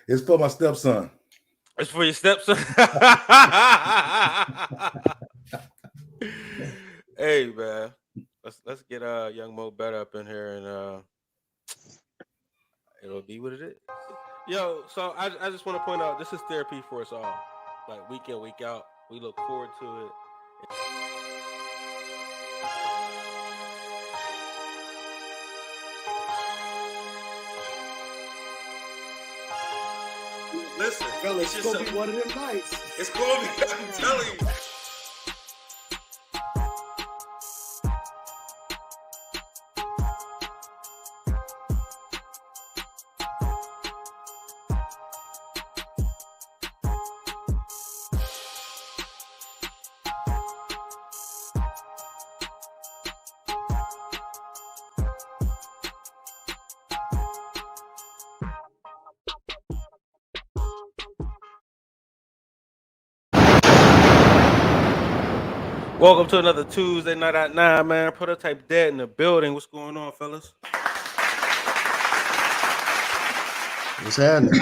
It's for my stepson. It's for your stepson. Hey man, let's get young Mo better up in here, and it'll be what it is. Yo, so I just want to point out this is therapy for us all. Like week in, week out. We look forward to it. Listen, fellas, it's gonna be one of them nights. It's gonna be, I'm telling you. Welcome to another Tuesday night at 9, man. Prototype dead in the building. What's going on, fellas? What's happening?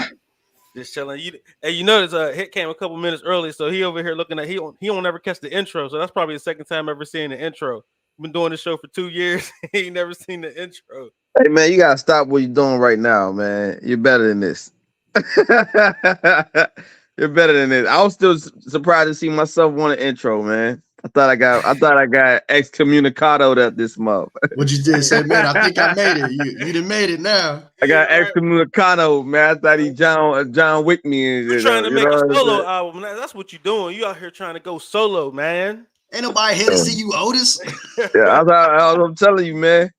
Just chilling. You notice Hit came a couple minutes early, so he over here looking at he don't never catch the intro. So that's probably the second time ever seeing the intro. Been doing this show for 2 years. He ain't never seen the intro. Hey man, you gotta stop what you're doing right now, man. You're better than this. You're better than this. I was still surprised to see myself want an intro, man. I thought I got excommunicado that this month. What you did say, man? I think I made it. You done made it now. I got excommunicado, man. I thought he John Wick me. You're trying to make a solo album. That's what you're doing. You out here trying to go solo, man. Ain't nobody here to see you, Otis. Yeah, I'm telling you, man.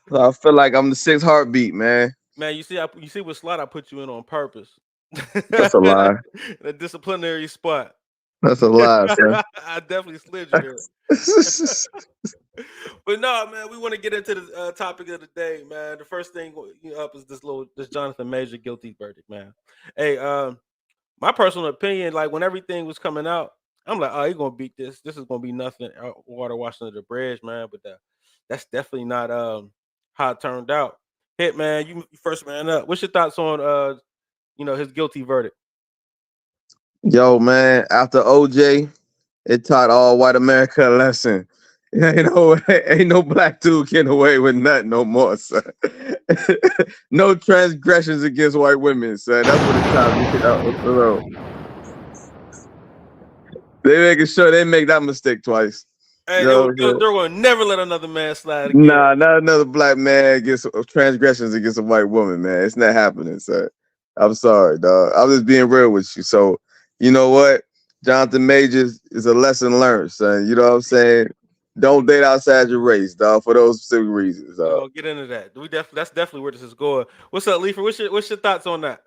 So I feel like I'm the sixth heartbeat, man. Man, you see what slot I put you in on purpose. That's a lie. The disciplinary spot. That's a lie, sir. I definitely slid you there. But no, man, we want to get into the topic of the day, man. The first thing up is this Johnathan Majors Guilty verdict, man. Hey, my personal opinion, like when everything was coming out, I'm like, oh, he's gonna beat this. This is gonna be nothing, water washing under the bridge, man. But that's definitely not how it turned out. Hit, man, you first man up. What's your thoughts on his guilty verdict? Yo, man, after OJ, it taught all white America a lesson. Ain't no black dude getting away with nothing no more, son. No transgressions against white women, son. That's what it taught me. They making sure they make that mistake twice. Hey, they're going to never let another man slide again. Nah, not another black man gets transgressions against a white woman, man. It's not happening, son. I'm sorry, dog. I'm just being real with you. So, you know what? Johnathan Majors is a lesson learned, son. You know what I'm saying? Don't date outside your race, dog, for those specific reasons. We'll get into that. That's definitely where this is going. What's up, Leifer? What's your thoughts on that?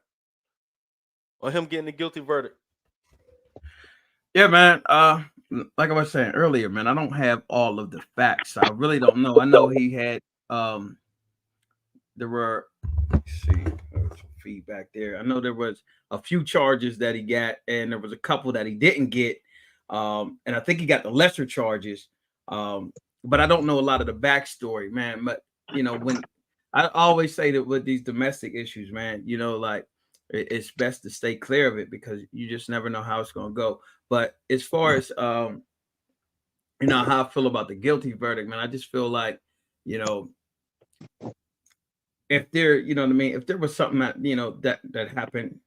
On him getting the guilty verdict? Yeah, man. Like I was saying earlier, man, I don't have all of the facts. I really don't know. I know he had there were, let's see, there was some feedback there. I know there was a few charges that he got, and there was a couple that he didn't get. And I think he got the lesser charges. But I don't know a lot of the backstory, man. But when I always say that with these domestic issues, man, like it's best to stay clear of it because you just never know how it's gonna go. But as far as how I feel about the guilty verdict, man, I just feel like, if there, if there was something that that happened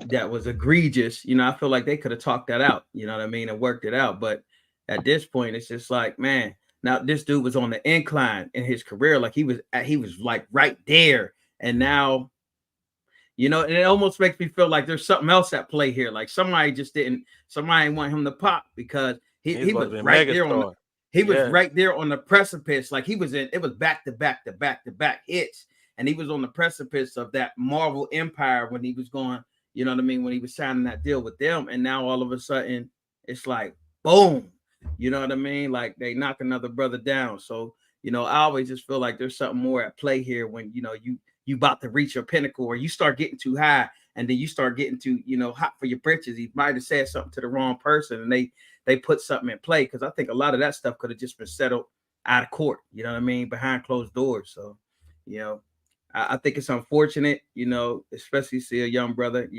that was egregious, I feel like they could have talked that out, and worked it out. But at this point, it's just like, man, now this dude was on the incline in his career, like he was like right there, and now. And it almost makes me feel like there's something else at play here. Like somebody didn't want him to pop because he was right there right there on the precipice. Like it was back to back hits. And he was on the precipice of that Marvel empire when he was going, when he was signing that deal with them. And now all of a sudden it's like, boom, like they knock another brother down. So, I always just feel like there's something more at play here when, you about to reach your pinnacle or you start getting too high and then you start getting too, hot for your britches. He might have said something to the wrong person and they put something in play. Cause I think a lot of that stuff could have just been settled out of court, behind closed doors. So, I think it's unfortunate, especially see a young brother,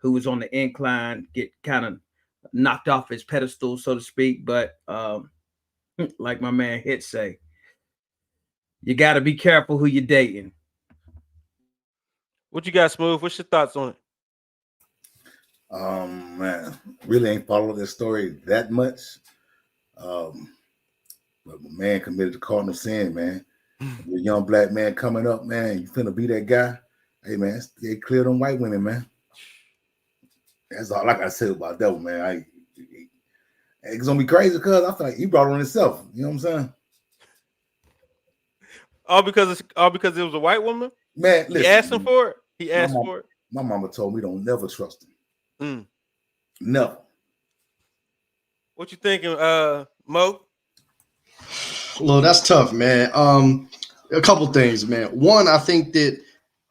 who was on the incline get kind of knocked off his pedestal, so to speak. But like my man Hit say, you got to be careful who you're dating. What you got, Smooth? What's your thoughts on it? Man, really ain't followed this story that much. But my man committed the cardinal sin, man. The young black man coming up, man. You finna be that guy. Hey, man, stay clear them white women, man. That's all like I said about that one, man. It's gonna be crazy because I feel like he brought it on himself. You know what I'm saying? All because it was a white woman? Man, listen, he asked him for it. He asked for it. My mama told me don't never trust him. Mm. Never. What you thinking, Mo? Well, that's tough, man. A couple things, man. One, I think that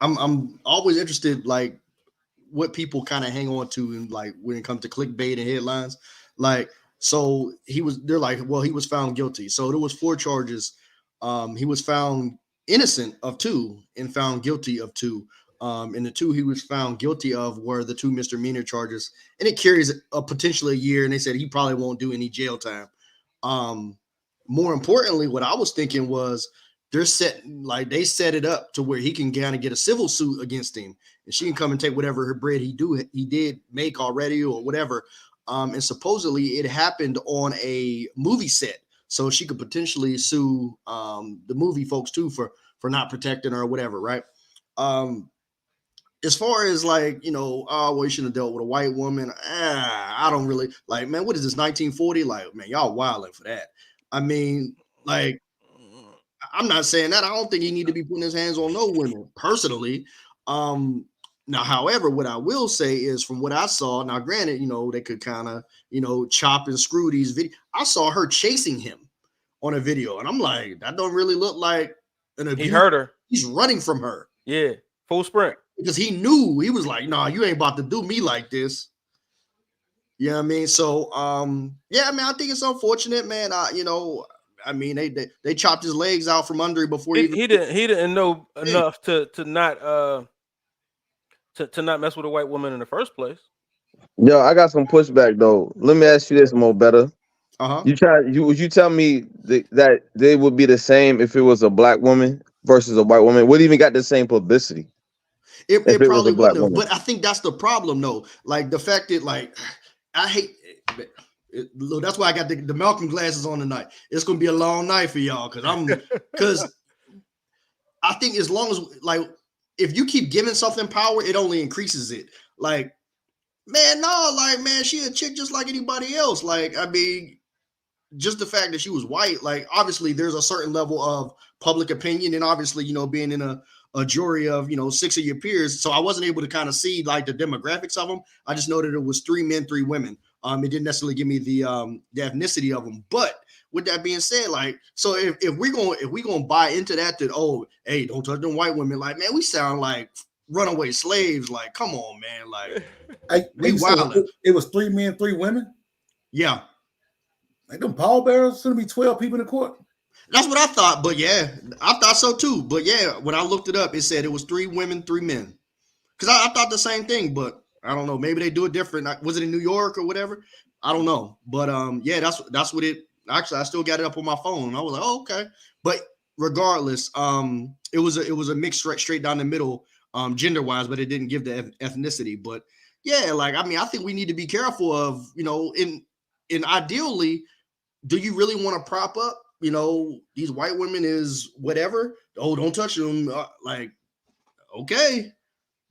I'm always interested, like what people kind of hang on to, and like when it comes to clickbait and headlines. Like, so they're like, well, he was found guilty. So there was 4 charges. He was found innocent of 2 and found guilty of 2. And the 2 he was found guilty of were the 2 misdemeanor charges, and it carries potentially a year. And they said he probably won't do any jail time. More importantly, what I was thinking was they set it up to where he can kind of get a civil suit against him, and she can come and take whatever her bread he did make already or whatever. And supposedly it happened on a movie set, so she could potentially sue the movie folks too for not protecting her or whatever, right? As far as like, you shouldn't have dealt with a white woman. I don't really like, man, what is this, 1940? Like, man, y'all wilding for that. I mean, like, I'm not saying that. I don't think he need to be putting his hands on no women personally. Now, however, what I will say is from what I saw, now granted, they could kind of, chop and screw these videos. I saw her chasing him on a video, and I'm like, that don't really look like an abuse. He hurt her. He's running from her. Yeah, full sprint. Because he knew, he was like, nah, you ain't about to do me like this. You know what I mean? So, yeah, man, I think it's unfortunate, man. They chopped his legs out from under him before he didn't know enough to not mess with a white woman in the first place. Yo, I got some pushback though. Let me ask you this, Mo Better. Would you tell me that they would be the same if it was a black woman versus a white woman? Would even got the same publicity? It probably wouldn't have, but I think that's the problem, though. Like the fact that, like, I hate it. That's why I got the Malcolm glasses on tonight. It's gonna be a long night for y'all because I think as long as, like, if you keep giving something power, it only increases it. Like, man, no, like, man, she a chick just like anybody else. Like, I mean, just the fact that she was white, like, obviously there's a certain level of public opinion, and obviously, being in a jury of 6 of your peers, so I wasn't able to kind of see like the demographics of them. I just know that it was 3 men, 3 women. It didn't necessarily give me the ethnicity of them. But with that being said, like, so if we're gonna buy into that, oh, hey, don't touch them white women, like, man, we sound like runaway slaves. Like, come on, man, like, we wildin'. It was 3 men, 3 women. Yeah, like them pallbearers shouldn't be 12 people in the court. That's what I thought, but yeah, I thought so too. But yeah, when I looked it up, it said it was 3 women, 3 men. Because I thought the same thing, but I don't know. Maybe they do it different. Was it in New York or whatever? I don't know. But yeah, that's what it. Actually, I still got it up on my phone. I was like, oh, okay. But regardless, it was a mix straight down the middle, gender wise, but it didn't give the ethnicity. But yeah, like, I mean, I think we need to be careful of, in ideally, do you really want to prop up, these white women is whatever? Oh, don't touch them. Like, okay,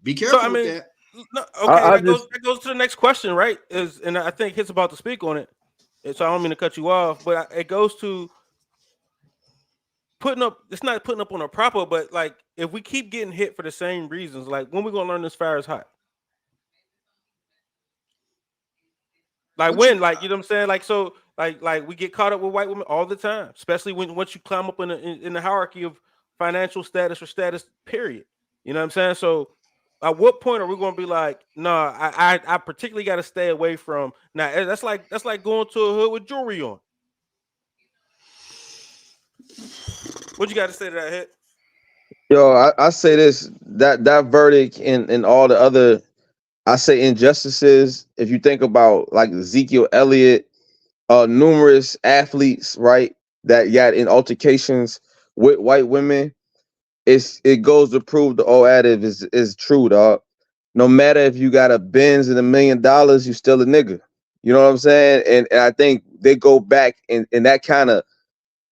be careful with that. No, okay, that goes to the next question, right? And I think Hit's about to speak on it. So I don't mean to cut you off, but it goes to putting up. It's not putting up on a proper, but like if we keep getting hit for the same reasons, like when we gonna learn this fire is hot? Like when, like, you know what I'm saying? Like, so, like we get caught up with white women all the time, especially once you climb up in the hierarchy of financial status or status, period. You know what I'm saying? So at what point are we going to be like, no, I particularly got to stay away from. Now that's like going to a hood with jewelry on. What you got to say to that, Hit? Yo, I say this, that verdict and all the other, I say, injustices. If you think about like Ezekiel Elliott, numerous athletes, right, that got in altercations with white women, it goes to prove the old adage is true, dog. No matter if you got a Benz and $1 million, you still a nigga. You know what I'm saying? And I think they go back and that kind of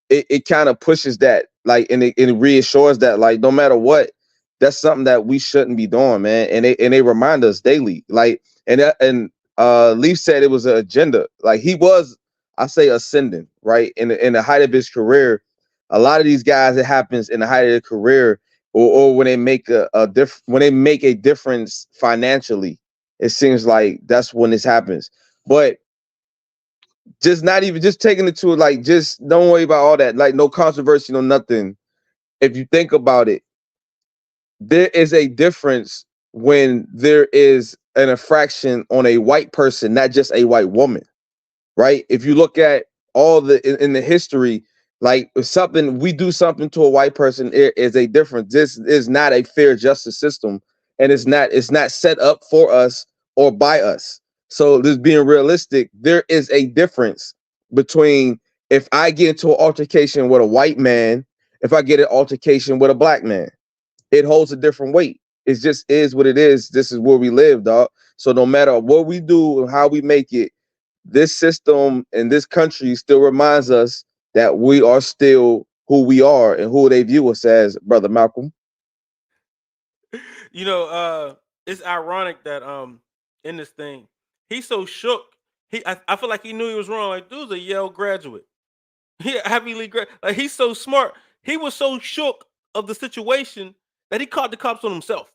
it kind of pushes that, like, and it reassures that, like, no matter what, that's something that we shouldn't be doing, man. And they remind us daily, like, and Leaf said it was an agenda. Like, he was, I say, ascending, right, in the height of his career. A lot of these guys, it happens in the height of their career, or when they make when they make a difference financially. It seems like that's when this happens. But just not even just taking it to, like, just don't worry about all that, like, no controversy, no nothing. If you think about it, there is a difference when there is an infraction on a white person, not just a white woman, right? If you look at all in the history, like, if something, we do something to a white person, it is a difference. This is not a fair justice system, and it's not set up for us or by us. So, this being realistic, there is a difference between if I get into an altercation with a white man, if I get an altercation with a black man, it holds a different weight. It just is what it is. This is where we live, dog. So no matter what we do and how we make it, this system and this country still reminds us that we are still who we are and who they view us as, Brother Malcolm. You know, it's ironic that in this thing, he's so shook. I feel like he knew he was wrong. Like, dude's a Yale graduate. He heavily like, he's so smart. He was so shook of the situation that he caught the cops on himself.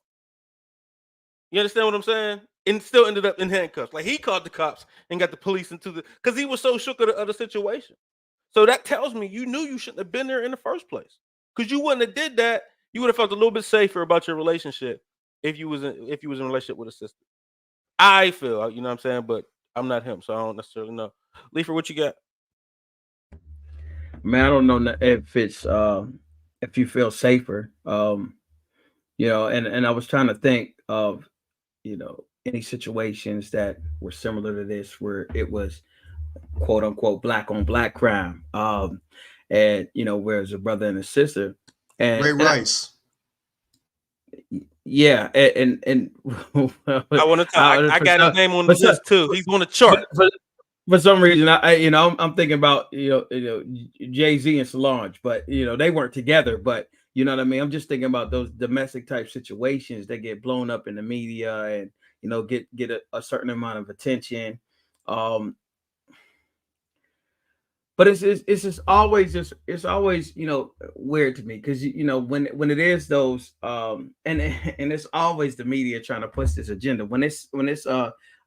You understand what I'm saying? And still ended up in handcuffs. Like, he called the cops and got the police into because he was so shook of the situation. So that tells me you knew you shouldn't have been there in the first place. Because you wouldn't have did that. You would have felt a little bit safer about your relationship if you was in a relationship with a sister. I feel, you know what I'm saying, but I'm not him, so I don't necessarily know. Leifer, what you got? Man, I don't know if it's if you feel safer. And I was trying to think of, any situations that were similar to this where it was quote unquote black on black crime. And whereas a brother and a sister. And, Ray and Rice. yeah, and I want to talk. I got his name on the list too. He's on the chart. For some reason, I'm thinking about Jay-Z and Solange, but they weren't together. But you know what I mean. I'm just thinking about those domestic type situations that get blown up in the media and get a certain amount of attention. But it's always weird to me because when it is those and it's always the media trying to push this agenda when it's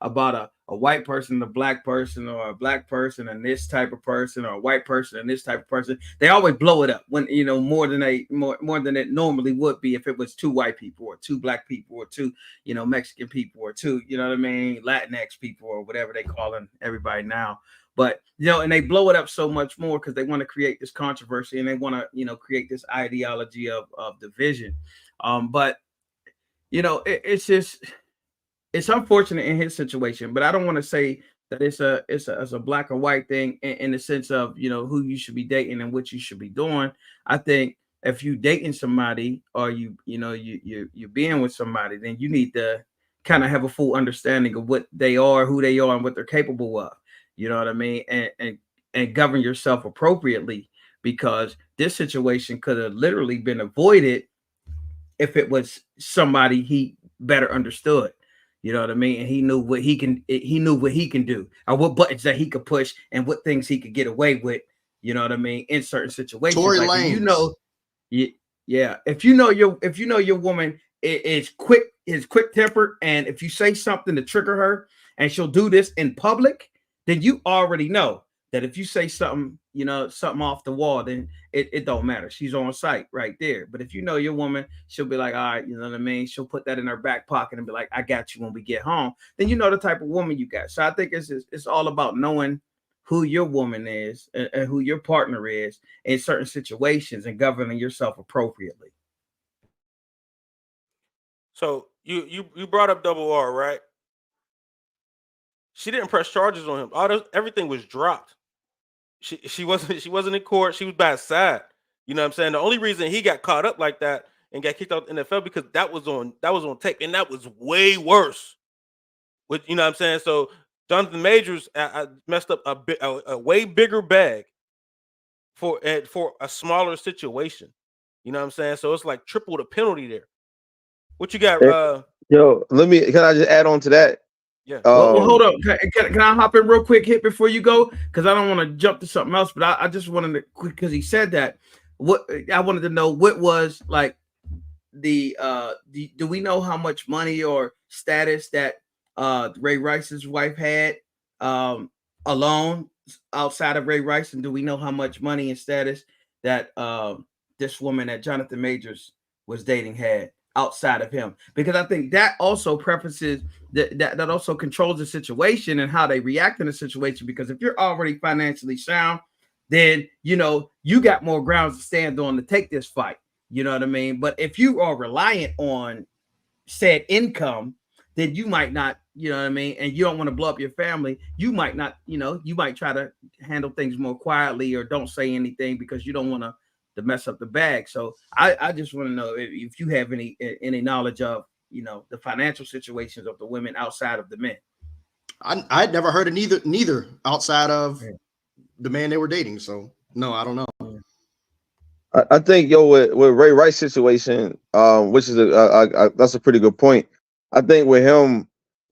about a white person, a black person, or a black person and this type of person, or a white person and this type of person. They always blow it up when more than it normally would be if it was two white people or two black people or two Mexican people or two Latinx people or whatever they calling everybody now. But and they blow it up so much more because they want to create this controversy and they want to create this ideology of division. But it's just it's unfortunate in his situation. But I don't want to say that it's a black or white thing in the sense of who you should be dating and what you should be doing. I think if you dating somebody or you're being with somebody, then you need to kind of have a full understanding of what they are, who they are, and what they're capable of. You know what I mean? And govern yourself appropriately, because this situation could have literally been avoided if it was somebody he better understood. You know what I mean? And he knew what he can do, or what buttons that he could push and what things he could get away with. You know what I mean? In certain situations. Tory like Lanez. Yeah. If you know your woman is quick tempered, and if you say something to trigger her and she'll do this in public, then you already know that if you say something, something off the wall, then it don't matter. She's on site right there. But if you know your woman, she'll be like, all right, you know what I mean? She'll put that in her back pocket and be like, I got you when we get home. Then you know the type of woman you got. So I think it's all about knowing who your woman is and who your partner is in certain situations and governing yourself appropriately. So you brought up Double R, right? She didn't press charges on him. Everything was dropped. She wasn't in court. She was by his side. You know what I'm saying? The only reason he got caught up like that and got kicked out of the NFL because that was on tape, and that was way worse. With you know what I'm saying? So Johnathan Majors messed up a way bigger bag for a smaller situation. You know what I'm saying? So it's like triple the penalty there. What you got? Yo, can I just add on to that? Yeah. Well, hold up. Can I hop in real quick, Hit, before you go? Because I don't want to jump to something else, but I just wanted to, because he said that. What I wanted to know, what was like do we know how much money or status that Ray Rice's wife had alone outside of Ray Rice, and do we know how much money and status that this woman that Johnathan Majors was dating had outside of him? Because I think that also prefaces that also controls the situation and how they react in the situation. Because if you're already financially sound, then you got more grounds to stand on to take this fight. You know what I mean? But if you are reliant on said income, then you might not, you know what I mean? And you don't want to blow up your family. You might not, you might try to handle things more quietly or don't say anything because you don't want to mess up the bag. So I just want to know if you have any knowledge of, the financial situations of the women outside of the men. I'd never heard of neither outside of the man they were dating. So no, I don't know. I think with Ray Rice situation, which is that's a pretty good point. I think with him,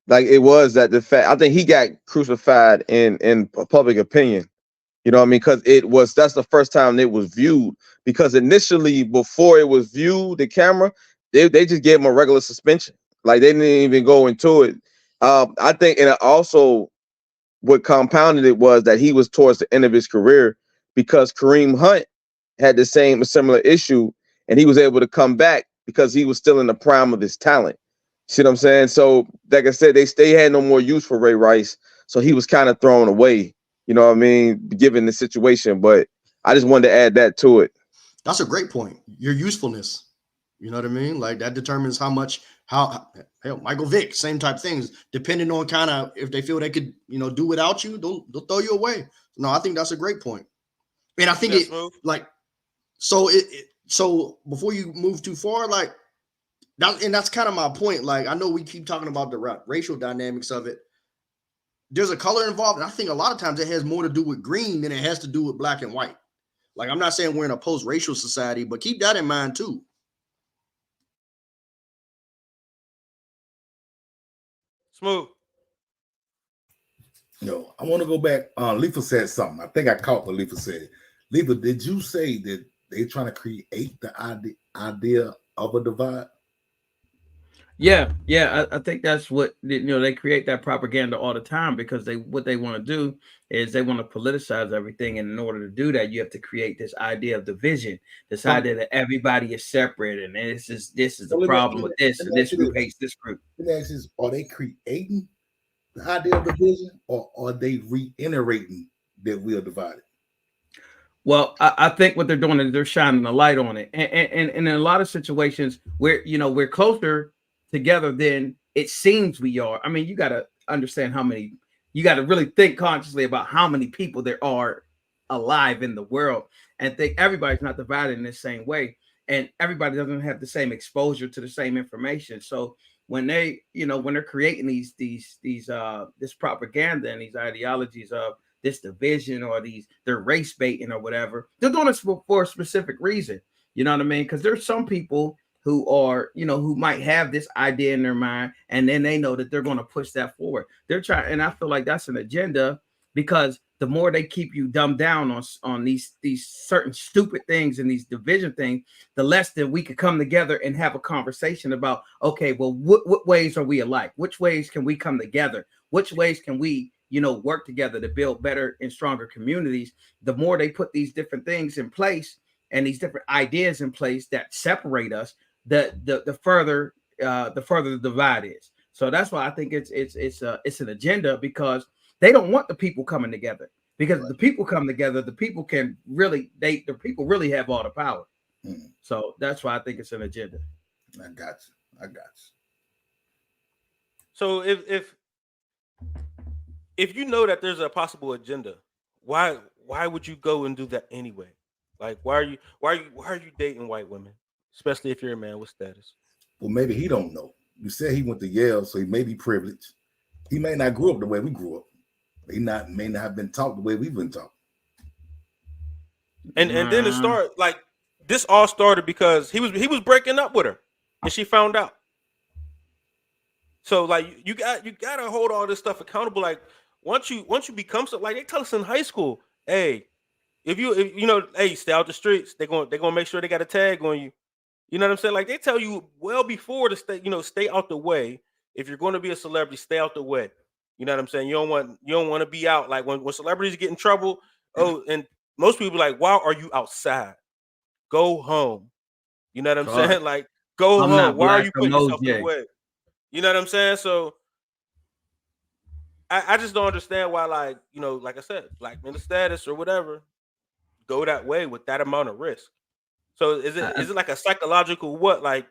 like it was that the fact I think he got crucified in public opinion. You know what I mean? Because that's the first time it was viewed. Because initially, before it was viewed, the camera, they just gave him a regular suspension. Like they didn't even go into it. I think, and also what compounded it was that he was towards the end of his career because Kareem Hunt had a similar issue, and he was able to come back because he was still in the prime of his talent. See what I'm saying? So, like I said, they had no more use for Ray Rice, so he was kind of thrown away. You know what I mean? Given the situation, but I just wanted to add that to it. That's a great point. Your usefulness. You know what I mean? Like that determines how Michael Vick, same type things, depending on kind of if they feel they could, do without you, they'll throw you away. No, I think that's a great point. And I think so before you move too far, like that's kind of my point. Like I know we keep talking about the racial dynamics of it. There's a color involved, and I think a lot of times it has more to do with green than it has to do with black and white. Like I'm not saying we're in a post-racial society, but keep that in mind too. Smooth. I want to go back. Leafa said something. I think I caught what Leafa said. Leafa, did you say that they're trying to create the idea of a divide? Yeah, I think that's what they create that propaganda all the time because what they want to do is they want to politicize everything, and in order to do that, you have to create this idea of division, this idea that everybody is separate, and this is the problem with this, and this group hates this group. Let me ask you this: are they creating the idea of division, or are they reiterating that we are divided? Well, I think what they're doing is they're shining a light on it, and in a lot of situations where we're closer together than it seems we are. I mean, you got to understand you got to really think consciously about how many people there are alive in the world, and think everybody's not divided in the same way, and everybody doesn't have the same exposure to the same information. So when they're creating this propaganda and these ideologies of this division or they're race baiting or whatever, they're doing it for a specific reason. You know what I mean? Because there's some people who are, who might have this idea in their mind, and then they know that they're going to push that forward. They're trying, and I feel like that's an agenda because the more they keep you dumbed down on these certain stupid things and these division things, the less that we could come together and have a conversation about, okay, well, what ways are we alike? Which ways can we come together? Which ways can we, work together to build better and stronger communities? The more they put these different things in place and these different ideas in place that separate us, the further the divide is. So that's why I think it's an agenda, because they don't want the people coming together, because the people come together, the people can really really have all the power. So that's why I think it's an agenda. I got you. I got you. So if you know that there's a possible agenda, why would you go and do that anyway? Like why are you dating white women, especially if you're a man with status? Well, maybe he don't know. You said he went to Yale, so he may be privileged. He may not grow up the way we grew up. He may not have been taught the way we've been taught. And then it started like this all started because he was breaking up with her, and she found out. So like you gotta hold all this stuff accountable. Like once you become so, like they tell us in high school, hey, if you know, hey, stay out the streets. They're gonna make sure they got a tag on you. You know what I'm saying? Like they tell you well before to stay out the way. If you're going to be a celebrity, stay out the way. You know what I'm saying? You don't want to be out. Like when celebrities get in trouble. Oh, and most people are like, why are you outside? Go home. You know what I'm saying? Like go home. Why are you putting yourself in the way? You know what I'm saying? So I just don't understand why, like, you know, like I said, black men of status or whatever go that way with that amount of risk. So is it like a psychological what? Like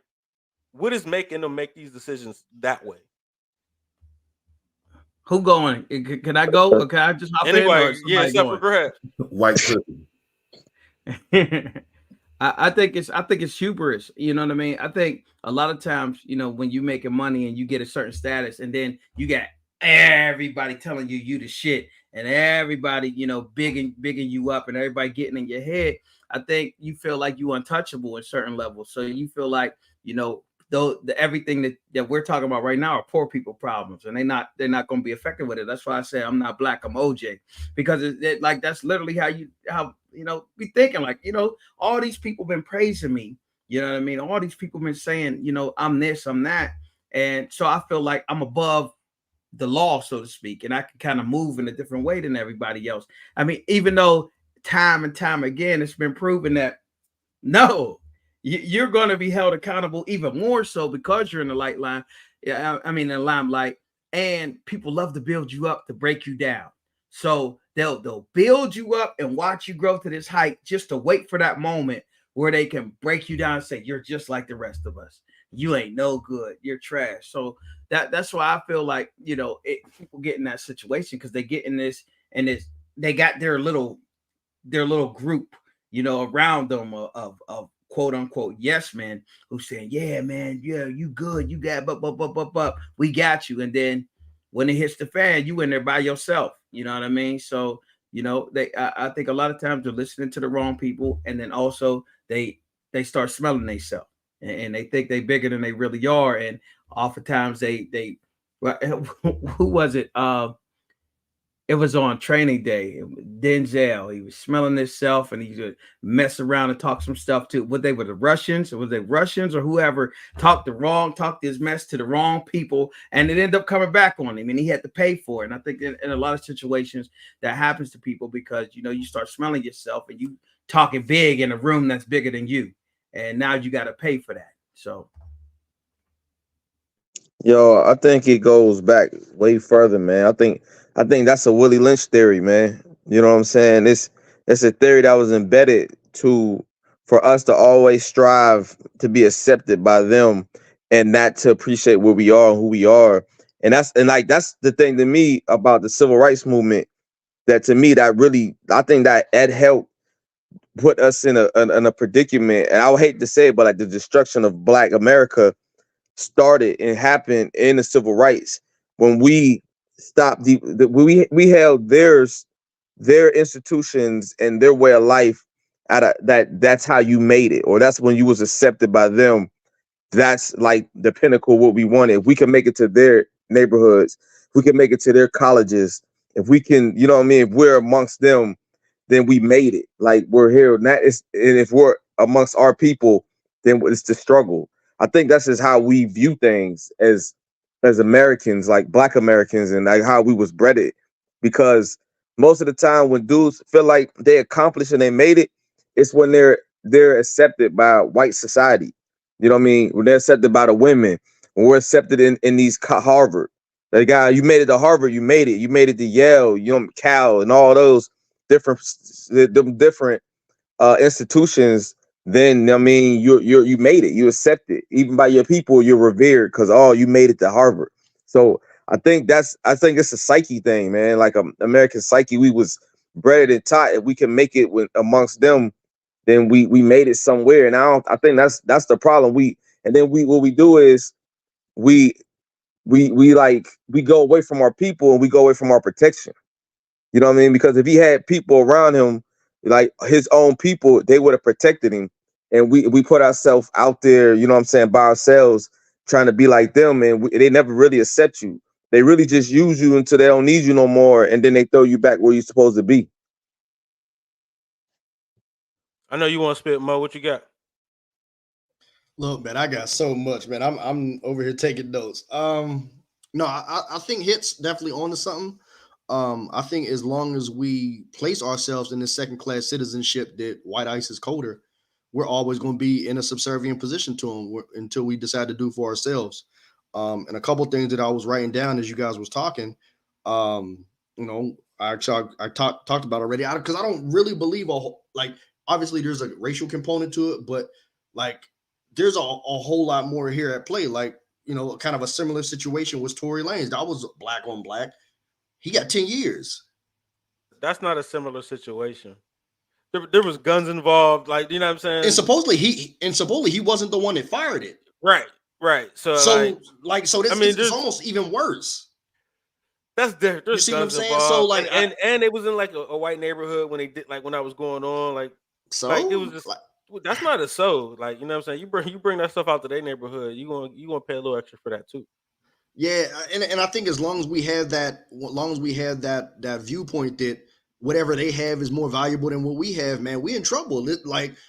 what is making them make these decisions that way? Who going? Can I go? Or can I just hop Anybody? in? Yeah, except for Greg. White person. I think it's hubris. You know what I mean? I think a lot of times, you know, when you making money and you get a certain status, and then you got everybody telling you the shit, and everybody, you know, bigging you up, and everybody getting in your head. I think you feel like you untouchable at certain levels. So you feel like, you know, though everything that we're talking about right now are poor people problems, and they're not going to be affected with it. That's why I say I'm not black, I'm OJ, because it like that's literally how you know be thinking. Like, you know, all these people been praising me, you know what I mean? All these people been saying, you know, I'm this, I'm that, and so I feel like I'm above the law, so to speak, and I can kind of move in a different way than everybody else. I mean, even though time and time again it's been proven that no, you're going to be held accountable even more so because you're in the light line. Yeah, I mean, in the limelight, and people love to build you up to break you down. So they'll build you up and watch you grow to this height just to wait for that moment where they can break you down and say you're just like the rest of us. You ain't no good. You're trash. So that's why I feel like, you know, people get in that situation because they get in this and they got their little group, you know, around them of quote unquote yes men who's saying, yeah, man, yeah, you good, you got but we got you. And then when it hits the fan, you in there by yourself. You know what I mean? So, you know, I think a lot of times they're listening to the wrong people, and then also they start smelling themselves, and they think they bigger than they really are. And oftentimes they who was it? It was on Training Day. Denzel, he was smelling himself, and he would mess around and talk some stuff too. What they were the Russians, or was they Russians or whoever talked his mess to the wrong people, and it ended up coming back on him, and he had to pay for it. And I think in a lot of situations that happens to people because, you know, you start smelling yourself and you talking big in a room that's bigger than you, and now you got to pay for that. So. Yo, I think it goes back way further, man. I think that's a Willie Lynch theory, man. You know what I'm saying? It's a theory that was embedded for us to always strive to be accepted by them and not to appreciate where we are and who we are. And that's the thing to me about the civil rights movement, that to me that really, I think that it helped put us in a predicament. And I would hate to say it, but like the destruction of Black America started and happened in the civil rights when we stopped we held their institutions and their way of life that's how you made it, or that's when you was accepted by them. That's like the pinnacle of what we wanted. If we can make it to their neighborhoods, if we can make it to their colleges, if we can, you know what I mean, if we're amongst them, then we made it. Like we're here. And if we're amongst our people, then it's the struggle. I think that's just how we view things as Americans, like Black Americans, and like how we was bred it. Because most of the time when dudes feel like they accomplished and they made it, it's when they're accepted by white society. You know what I mean? When they're accepted by the women, when we're accepted in these Harvard. That guy, you made it to Harvard, you made it to Yale, you know, Cal, and all those different institutions then I mean you made it. You accepted. Even by your people, you're revered because you made it to Harvard. So I think it's a psyche thing, man. Like American psyche, we was bred and taught if we can make it amongst them, then we made it somewhere. And I think that's the problem. What we do is we go away from our people and we go away from our protection. You know what I mean? Because if he had people around him, like his own people, they would have protected him. And we put ourselves out there, you know what I'm saying, by ourselves, trying to be like them, and they never really accept you. They really just use you until they don't need you no more, and then they throw you back where you're supposed to be. I know you want to spit, Mo. What you got? Look, man, I got so much, man. I'm over here taking notes. No, I think Hit's definitely on to something. I think as long as we place ourselves in this second class citizenship that white ice is colder, we're always going to be in a subservient position to them until we decide to do for ourselves. And a couple things that I was writing down as you guys was talking, I talked about already, because I don't really believe obviously there's a racial component to it, but like there's a whole lot more here at play. Like, kind of a similar situation was Tory Lanez. That was black on black. He got 10 years. That's not a similar situation. There was guns involved, like, you know what I'm saying? And supposedly he wasn't the one that fired it. Right. So it's almost even worse. That's different. You see what I'm saying? Involved. So like, and it was in like a white neighborhood when they did, like, when that was going on, like, it was just that's not like, you know what I'm saying? You bring that stuff out to their neighborhood, you gonna pay a little extra for that too. Yeah, and I think as long as we have that viewpoint that whatever they have is more valuable than what we have, man, we're in trouble. This was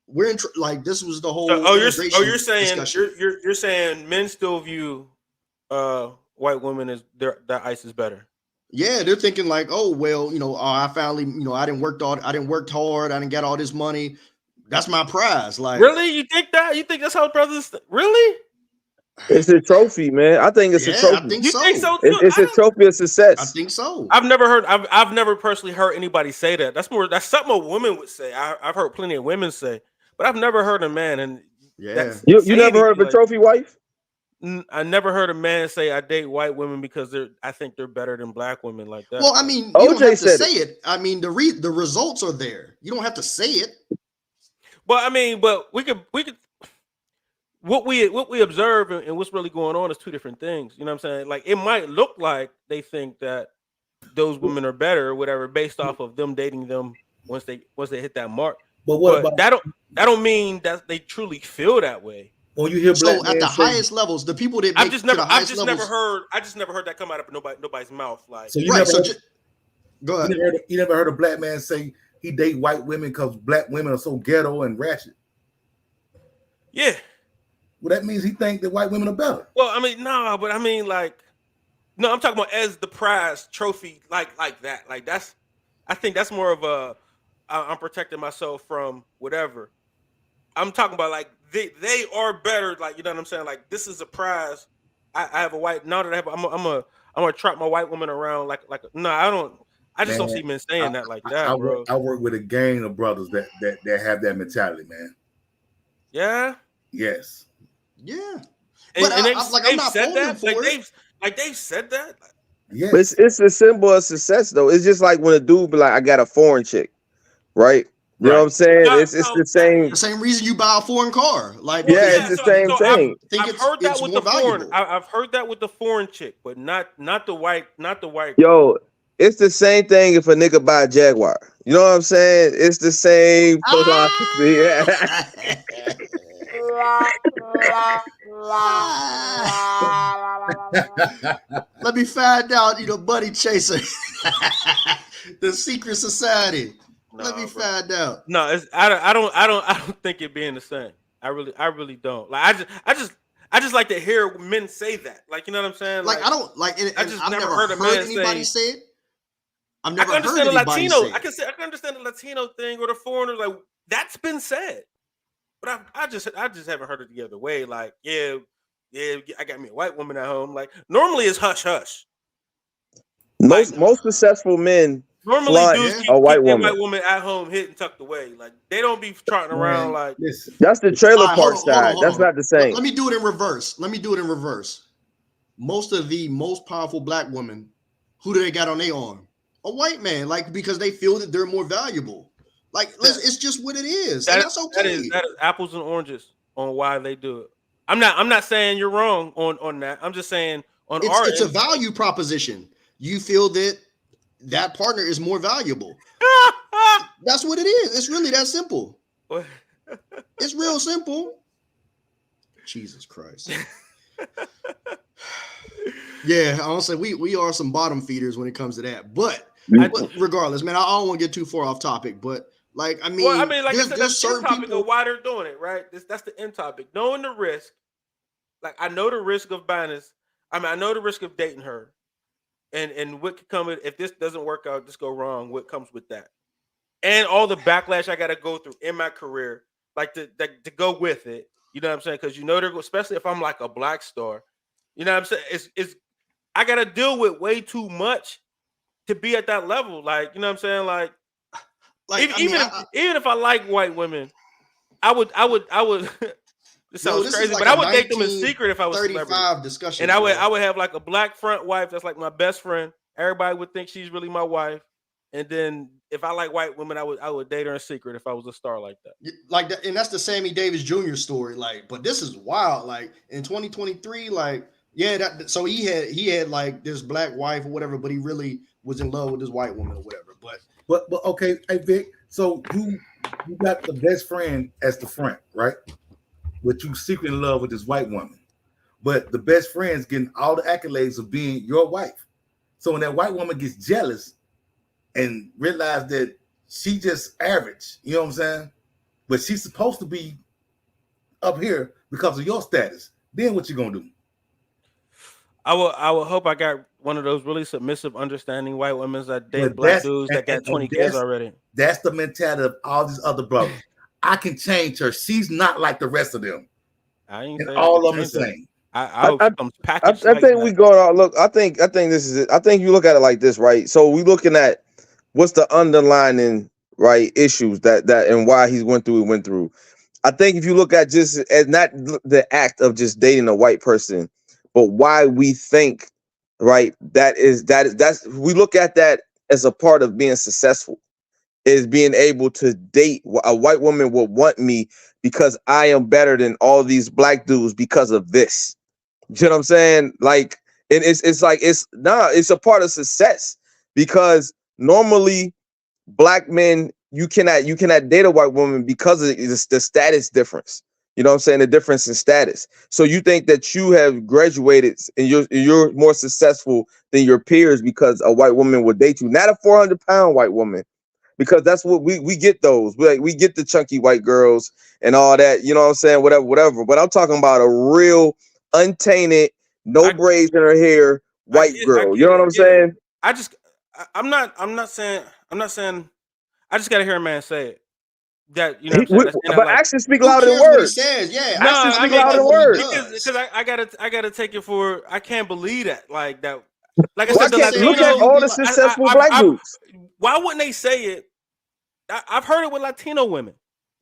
the whole. You're saying men still view white women as that ice is better. Yeah, they're thinking like, oh well, I finally, I didn't work hard, I didn't get all this money. That's my prize. Like, really, you think that? You think that's how brothers? Really? It's a trophy, man. I think it's a trophy. I think you so. think so too? It's a trophy of success. I think so. I've never personally heard anybody say that. That's something a woman would say. I've heard plenty of women say, but I've never heard a man. And you never heard of a trophy wife? I never heard a man say I date white women because I think they're better than black women like that. Well, I mean, you don't have to say it. I mean, the results are there. You don't have to say it. Well, I mean, but we could what we observe and what's really going on is two different things. You know what I'm saying? Like, it might look like they think that those women are better or whatever based off of them dating them once they hit that mark. But that don't mean that they truly feel that way. Well, you hear so at the highest levels, the people that make I've just never heard that come out of nobody's mouth. Like, so go ahead. You never heard a black man say he date white women because black women are so ghetto and ratchet. Yeah. Well, that means he think that white women are better. Well, I mean, no, but I mean, like, no, I'm talking about as the prize trophy, like that. Like, I think that's more of I'm protecting myself from whatever. I'm talking about like they are better. Like, you know what I'm saying? Like, this is a prize. I have a white. Now that I'm gonna trot my white woman around. Like no, I don't. I just don't see men saying that like that, bro. I work with a gang of brothers that have that mentality, man. Yeah. Yes. Yeah. And they've said that. They've said that. Yes. But it's a symbol of success, though. It's just like when a dude be like, "I got a foreign chick," right? You know what I'm saying? It's the same. The same reason you buy a foreign car. Like, it's the same thing. I've heard that with the foreign. I've heard that with the foreign chick, but not the white. Yo, it's the same thing if a nigga buy a Jaguar. You know what I'm saying? It's the same philosophy. Let me find out, buddy chaser. The secret society. Let me find out. No, I don't think it being the same. I really don't. Like, I just like to hear men say that. Like, you know what I'm saying? Like, I don't like it. I've never heard anybody say it. I've never heard anybody say it. I can understand the Latino thing or the foreigner. Like, that's been said. But I just haven't heard it the other way. Like, yeah, I got me a white woman at home. Like, normally it's hush hush. Most successful men Normally, flaunt dudes a keep white their woman. white woman at home, hit and tucked away. Like they don't be trotting around Man, like. listen, That's the trailer All right, park hold on, side. hold That's on. not the same. Let me do it in reverse. Most of the most powerful black women, who do they got on their arm? A white man, like because they feel that they're more valuable. Like it's just what it is, and that's okay. That is apples and oranges on why they do it. I'm not saying you're wrong on that. I'm just saying on our It's a end, value proposition. You feel that partner is more valuable. That's what it is. It's really that simple. It's real simple. Jesus Christ. Yeah, honestly, we are some bottom feeders when it comes to that. But regardless, man, I don't want to get too far off topic. But like I mean, like I said, that's the end topic people of why they're doing it, right? That's the end topic. Knowing the risk. Like I know the risk of buying this. I mean, I know the risk of dating her. And what could come if this doesn't work out, this go wrong, what comes with that? And all the backlash I gotta go through in my career, like to go with it. You know what I'm saying? Because they're especially if I'm like a black star, you know what I'm saying? It's I gotta deal with way too much to be at that level. Like, you know what I'm saying? Like even if I like white women, I would this sounds crazy, but I would date them in secret if I was a celebrity. Discussion, and I would have like a black front wife that's like my best friend. Everybody would think she's really my wife. And then if I like white women, I would date her in secret if I was a star like that. Like that, and that's the Sammy Davis Jr. story. Like, but this is wild. Like in 2023, like so he had like this black wife or whatever, but he really was in love with this white woman or whatever. But okay, hey Vic, so you got the best friend as the front, right? But you secretly in love with this white woman. But the best friend's getting all the accolades of being your wife. So when that white woman gets jealous and realize that she just average, you know what I'm saying? But she's supposed to be up here because of your status. Then what you gonna do? I will hope I got one of those really submissive, understanding white women that date black dudes that got 20 kids already. That's the mentality of all these other brothers. I can change her. She's not like the rest of them. I ain't and all of them the same. I think we go out. Look, I think this is it. I think you look at it like this, right? So we looking at what's the underlining right issues that and why he went through. I think if you look at just as not the act of just dating a white person, but why we think right that's we look at that as a part of being successful. Is being able to date a white woman will want me because I am better than all these black dudes because of this. You know what I'm saying? Like, and it's a part of success because normally black men you cannot date a white woman because of the status difference. You know what I'm saying? The difference in status. So you think that you have graduated and you're more successful than your peers because a white woman will date you, not a 400-pound white woman. Because that's what we get those. We get the chunky white girls and all that, you know what I'm saying? Whatever. But I'm talking about a real untainted, no braids in her hair, white girl. You know what I'm saying? I'm not saying I just gotta hear a man say it. That you know what I'm saying? But actions speak louder than words. Says, yeah. Actions speak louder than words. Because I gotta take it for I can't believe that. Like that. Like I said, look at all the successful black dudes. Why wouldn't they say it? I've heard it with Latino women.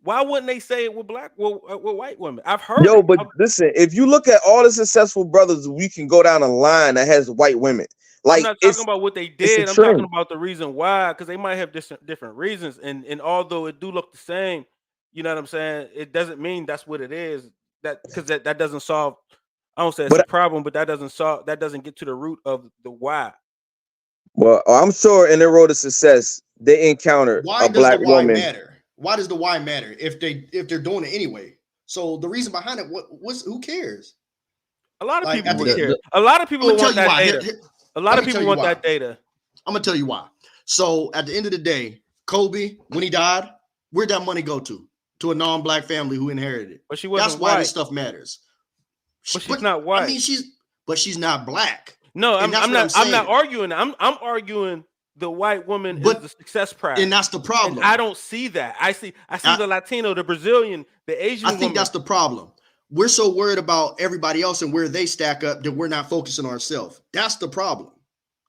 Why wouldn't they say it with white women? I've heard. But listen, if you look at all the successful brothers, we can go down a line that has white women. Like, I'm not talking about what they did. I'm talking about the reason why, because they might have different reasons. And although it do look the same, you know what I'm saying? It doesn't mean that's what it is. Because that doesn't solve. I don't say it's a problem, but that doesn't get to the root of the why. Well, I'm sure in their road to success, they encountered a black woman. Matter? Why does the why matter if they're doing it anyway? So the reason behind it, who cares? A lot of people would care. A lot of people want that data. A lot of people want that data. I'm gonna tell you why. So at the end of the day, Kobe, when he died, where'd that money go to? To a non-black family who inherited it. But she wasn't That's why this stuff matters. But she's not white. I mean, she's not black. No, I'm not arguing. I'm arguing the white woman is the success prize. And that's the problem. And I don't see that. I see the Latino, the Brazilian, the Asian I think woman. that's the problem. We're so worried about everybody else and where they stack up that we're not focusing on ourselves. That's the problem.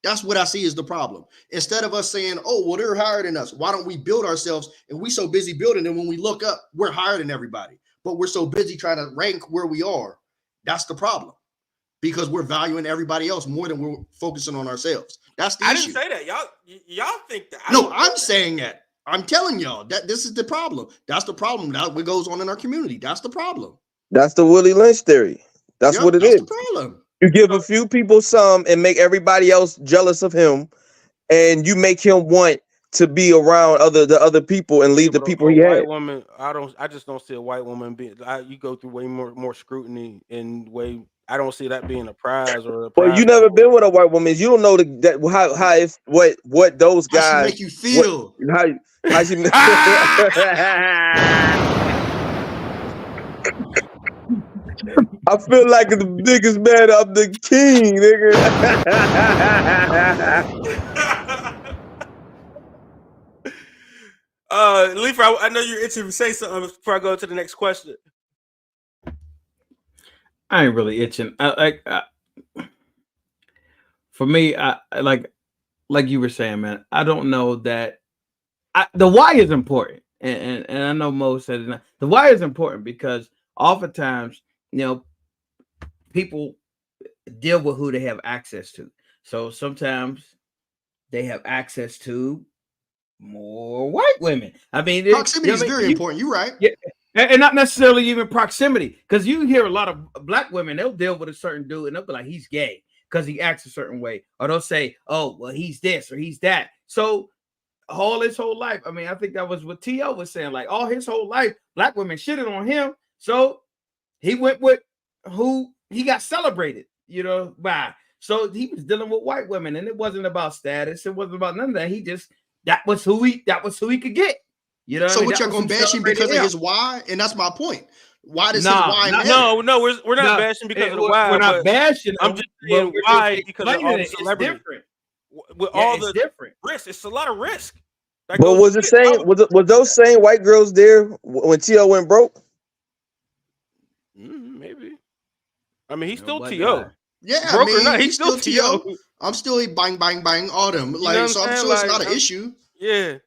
That's what I see is the problem. Instead of us saying, oh, well, they're higher than us, why don't we build ourselves? And we so busy building, and when we look up, we're higher than everybody. But we're so busy trying to rank where we are. That's the problem. Because we're valuing everybody else more than we're focusing on ourselves. That's the issue. I didn't say that. Y'all think that. I'm saying that. I'm telling y'all that this is the problem. That's the problem. That's what goes on in our community. That's the problem. That's the Willie Lynch theory. That's what it is. The problem. You give a few people some and make everybody else jealous of him, and you make him want to be around the other people and leave the people he had. Woman, I just don't see a white woman being. You go through way more scrutiny and way. I don't see that being a prize or a prize. Well, you never been with a white woman. You don't know what those guys how she make you feel. How she I feel like the biggest man of the king, nigga. Leifer, I know you're itching to say something before I go to the next question. I ain't really itching. For me, I like you were saying, man. I don't know that the why is important, and I know Mo said it. The why is important because oftentimes, people deal with who they have access to. So sometimes they have access to more white women. I mean, proximity is very important. You're right. Yeah. And not necessarily even proximity, because you hear a lot of black women, they'll deal with a certain dude and they'll be like, he's gay because he acts a certain way. Or they'll say, oh, well, he's this or he's that. So all his whole life, I mean, I think that was what T.O. was saying, like all his whole life, black women shitted on him. So he went with who he got celebrated, by. So he was dealing with white women, and it wasn't about status. It wasn't about none of that. That was who he could get. So what you're gonna bash him because of his why? And that's my point. Why does his why matter? No, we're not bashing because of the why. We're not bashing. I'm just saying why because of all the celebrity. Different. With all the different risk, it's a lot of risk. But was it saying was those same white girls there when T.O. went broke? Maybe. I mean, he's still T.O. Yeah, broke or not, he's still T.O. I'm still bang bang bang all them. Like, so I'm sure it's not an issue. Yeah.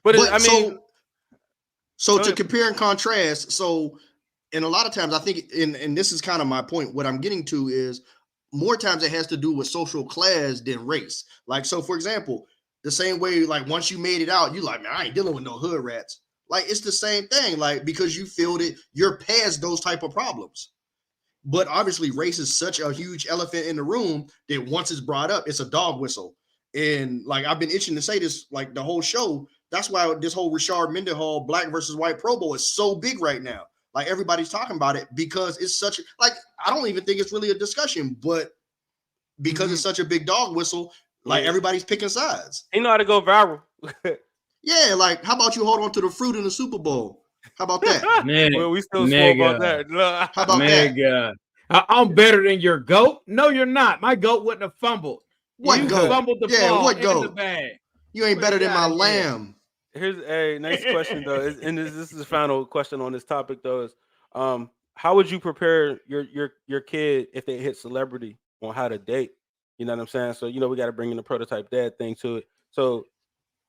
But I mean, so to compare and contrast, and a lot of times I think, and this is kind of my point, what I'm getting to is more times it has to do with social class than race. Like, so for example, the same way, like once you made it out, you like, man, I ain't dealing with no hood rats. Like, it's the same thing, like, because you feel that you're past those type of problems. But obviously race is such a huge elephant in the room that once it's brought up, it's a dog whistle. And like, I've been itching to say this, like the whole show. That's why this whole Rashard Mendenhall black versus white Pro Bowl is so big right now. Like, everybody's talking about it because it's such like, I don't even think it's really a discussion, but because it's such a big dog whistle, like everybody's picking sides. He know how to go viral. Yeah, like how about you hold on to the fruit in the Super Bowl? How about that? Well, we still spoke about that. How about that? I'm better than your GOAT. No, you're not. My GOAT wouldn't have fumbled. What GOAT? Fumbled the ball what in GOAT? the bag. You ain't better than my lamb. Here's a next question though, and this is the final question on this topic though. Is how would you prepare your kid if they hit celebrity on how to date? You know what I'm saying? So we got to bring in the prototype dad thing to it. So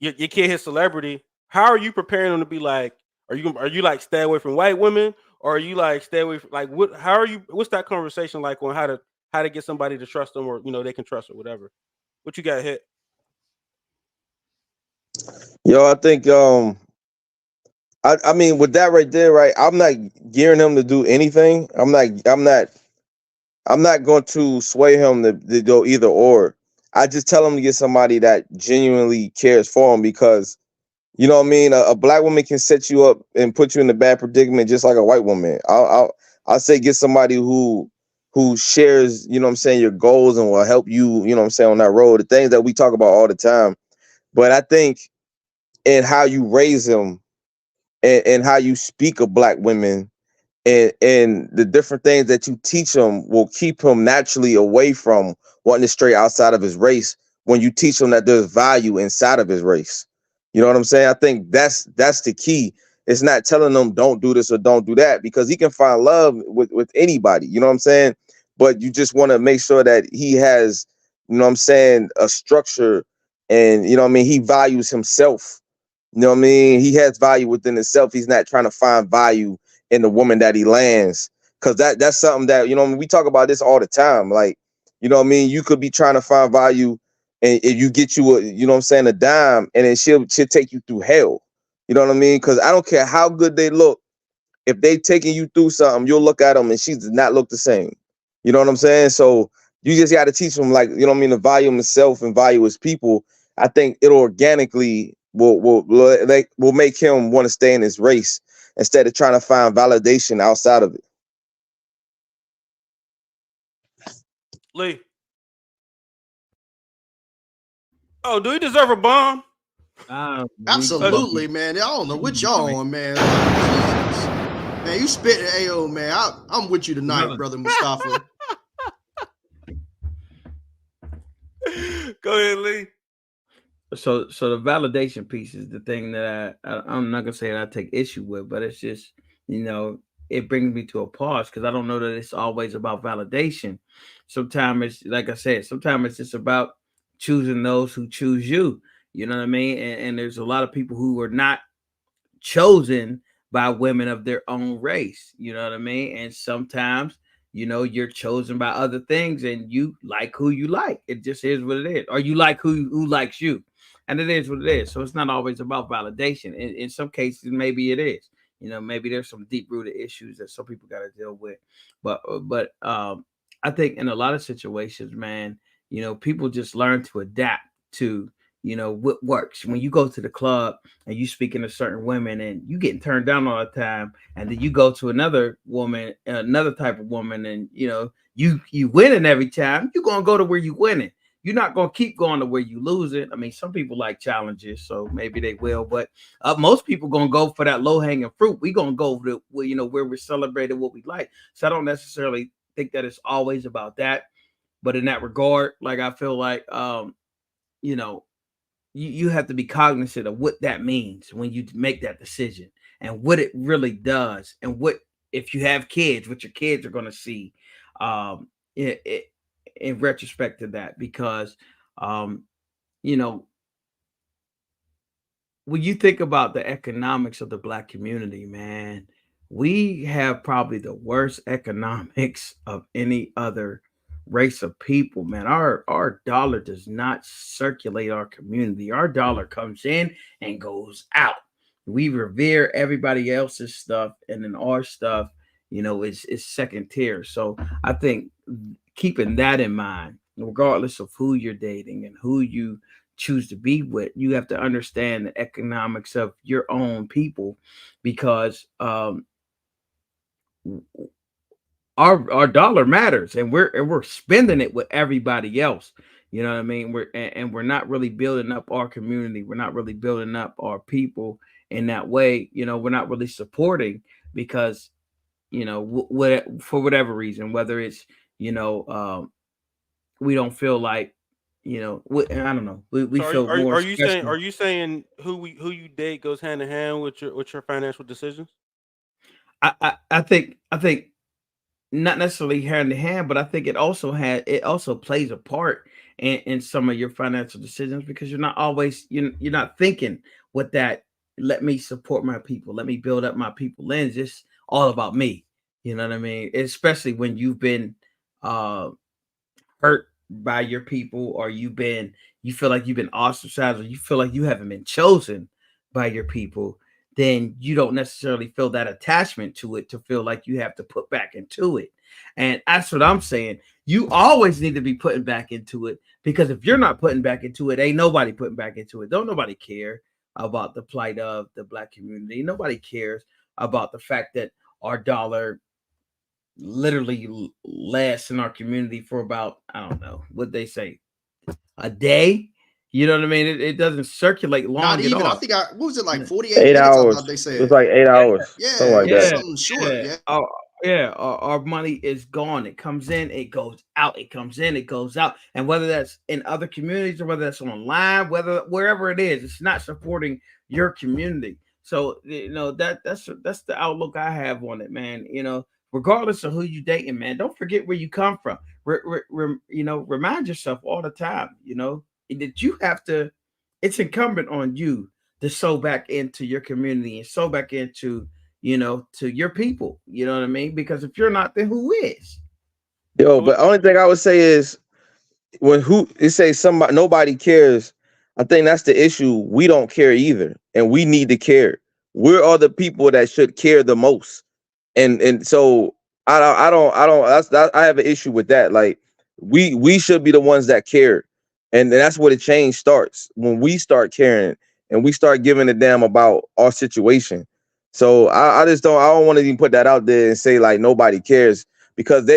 your kid hits celebrity. How are you preparing them to be like? Are you like stay away from white women, or are you like stay away from like what? How are you? What's that conversation like on how to get somebody to trust them, or they can trust or whatever? What you got hit? Yo, I think I mean with that right there, right? I'm not gearing him to do anything. I'm not going to sway him to go either or. I just tell him to get somebody that genuinely cares for him, because you know what I mean? A black woman can set you up and put you in a bad predicament just like a white woman. I'll say get somebody who shares, you know what I'm saying, your goals and will help you, you know what I'm saying, on that road, the things that we talk about all the time. But I think in how you raise them and how you speak of black women and the different things that you teach them will keep him naturally away from wanting to stray outside of his race when you teach him that there's value inside of his race. You know what I'm saying? I think that's the key. It's not telling them don't do this or don't do that, because he can find love with anybody. You know what I'm saying? But you just want to make sure that he has you know what I'm saying, a structure, and you know what I mean, he values himself. You know what I mean? He has value within himself. He's not trying to find value in the woman that he lands. Cause that's something that, you know, we talk about this all the time. Like, you know what I mean? You could be trying to find value, and if you get you a, you know what I'm saying, a dime, and then she'll take you through hell. You know what I mean? Cause I don't care how good they look. If they taking you through something, you'll look at them and she does not look the same. You know what I'm saying? So you just got to teach them, like, you know what I mean, to value himself and value his people. I think it organically will make him want to stay in his race instead of trying to find validation outside of it. Lee. Oh, do he deserve a bomb? Absolutely, man. I don't know what y'all on, man. Like, Jesus. Man, you spitting AO, man. I'm with you tonight, brother Mustafa. Go ahead, Lee. So the validation piece is the thing that I'm not gonna say that I take issue with, but it's just, you know, it brings me to a pause because I don't know that it's always about validation. Sometimes it's, like I said, sometimes it's just about choosing those who choose you. You know what I mean? And there's a lot of people who are not chosen by women of their own race. You know what I mean? And sometimes, you know, you're chosen by other things, and you like who you like. It just is what it is. Or you like who likes you. And it is what it is. So it's not always about validation. In some cases, maybe it is. You know, maybe there's some deep-rooted issues that some people got to deal with. But I think in a lot of situations, man, you know, people just learn to adapt to, you know, what works. When you go to the club and you speaking to certain women and you getting turned down all the time, and then you go to another woman, another type of woman, and you know, you winning every time, you're gonna go to where you winning. You're not gonna keep going to where you losing. I mean, some people like challenges, so maybe they will, but most people gonna go for that low hanging fruit. We gonna go to, you know, where we're celebrating what we like. So I don't necessarily think that it's always about that, but in that regard, like I feel like, you know, you have to be cognizant of what that means when you make that decision and what it really does, and what, if you have kids, what your kids are going to see in retrospect to that. Because you know, when you think about the economics of the Black community, man, we have probably the worst economics of any other race of people, man. Our dollar does not circulate our community. Our dollar comes in and goes out. We revere everybody else's stuff, and then our stuff, you know, is second tier. So I think keeping that in mind, regardless of who you're dating and who you choose to be with, you have to understand the economics of your own people, because our dollar matters, and we're spending it with everybody else. You know what I mean? We're not really building up our community. We're not really building up our people in that way. You know, we're not really supporting, because, you know, what, for whatever reason, whether it's, you know, we don't feel like, you know, I don't know. We So feel more are you saying, special. who you date goes hand in hand with your financial decisions? I think not necessarily hand in hand, but I think it also plays a part in some of your financial decisions, because you're not always, you're not thinking with that, let me support my people, let me build up my people lens. It's all about me. You know what I mean? Especially when you've been hurt by your people, or you feel like you've been ostracized, or you feel like you haven't been chosen by your people, then you don't necessarily feel that attachment to it to feel like you have to put back into it. And that's what I'm saying. You always need to be putting back into it, because if you're not putting back into it, ain't nobody putting back into it. Don't nobody care about the plight of the Black community. Nobody cares about the fact that our dollar literally lasts in our community for about, I don't know what they say, a day. You know what I mean? It doesn't circulate long Not at even. all. I think what was it, like 48 8 minutes? I hours. thought they It said. was like 8 hours. Something like that. Something short. Our money is gone. It comes in, it goes out. It comes in, it goes out. And whether that's in other communities or whether that's online, wherever it is, it's not supporting your community. So, you know, that's the outlook I have on it, man. You know, regardless of who you dating, man, don't forget where you come from. Remind yourself all the time, that you have to. It's incumbent on you to sow back into your community and sow back into, to your people. You know what I mean? Because if you're not, then who is? Yo, but only thing I would say is when it say somebody nobody cares, I think that's the issue. We don't care either, and we need to care. We're all the people that should care the most, and so I don't I have an issue with that. Like we should be the ones that care, and that's where the change starts when we start caring and we start giving a damn about our situation. So I don't want to even put that out there and say like nobody cares, because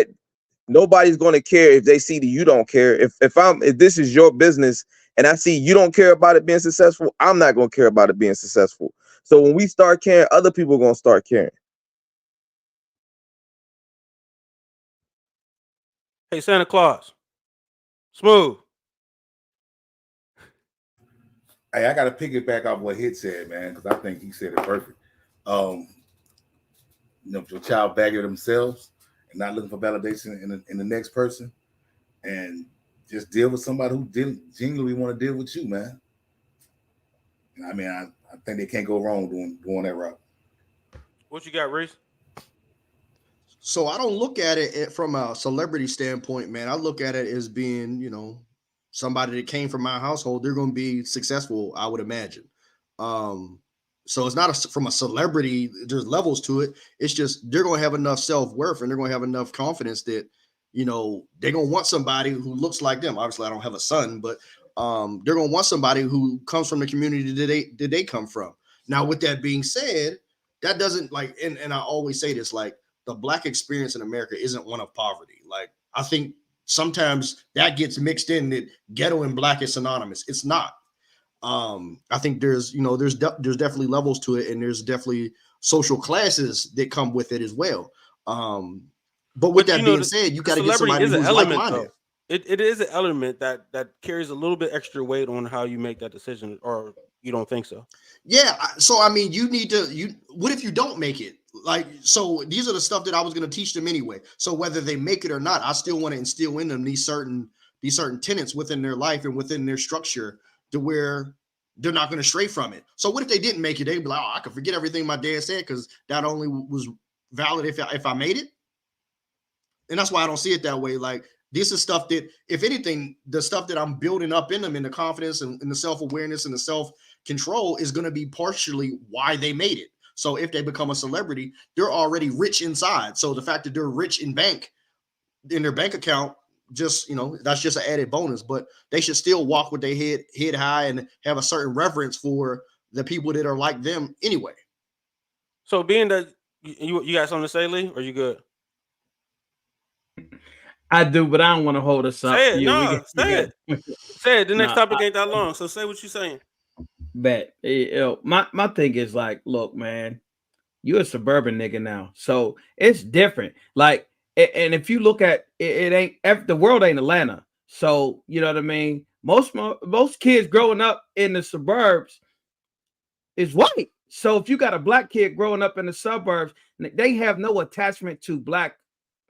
nobody's going to care if they see that you don't care. If this is your business and I see you don't care about it being successful, I'm not going to care about it being successful. So when we start caring, other people are going to start caring. Hey, Santa Claus. Smooth. Hey, I got to piggyback off what Hit said, man, because I think he said it perfect. If your child value themselves and not looking for validation in the next person, and just deal with somebody who genuinely want to deal with you, man. I mean, I think they can't go wrong doing that route. What you got, Reese? So I don't look at it from a celebrity standpoint, man. I look at it as being, somebody that came from my household. They're going to be successful, I would imagine. So it's not from a celebrity. There's levels to it. It's just they're going to have enough self-worth and they're going to have enough confidence that, they're going to want somebody who looks like them. Obviously, I don't have a son, but they're going to want somebody who comes from the community that they come from. Now, with that being said, that doesn't and I always say this, like, the Black experience in America isn't one of poverty. Like, I think sometimes that gets mixed in that ghetto and Black is synonymous. It's not. I think there's definitely levels to it, and there's definitely social classes that come with it as well. But with that being said, you got to get somebody who's like-minded. It is an element that carries a little bit extra weight on how you make that decision, or you don't think so? Yeah. So, I mean, what if you don't make it? Like, so these are the stuff that I was going to teach them anyway. So whether they make it or not, I still want to instill in them these certain tenets within their life and within their structure to where they're not going to stray from it. So what if they didn't make it? They'd be like, oh, I could forget everything my dad said because that only was valid if I made it. And that's why I don't see it that way. Like, this is stuff that, if anything, the stuff that I'm building up in them, in the confidence and the self-awareness and the self-control, is going to be partially why they made it. So if they become a celebrity, they're already rich inside. So the fact that they're rich in their bank account, just, that's just an added bonus. But they should still walk with their head high and have a certain reverence for the people that are like them anyway. So being that you got something to say, Lee, or you good? I do, but I don't want to hold us up. Say it. Say it. Say it. The next topic ain't that long, so say what you're saying. Bet. My thing is, like, look, man, you're a suburban nigga now, so it's different. Like, and if you look at it, ain't the world ain't Atlanta, so you know what I mean. Most kids growing up in the suburbs is white. So if you got a Black kid growing up in the suburbs, they have no attachment to Black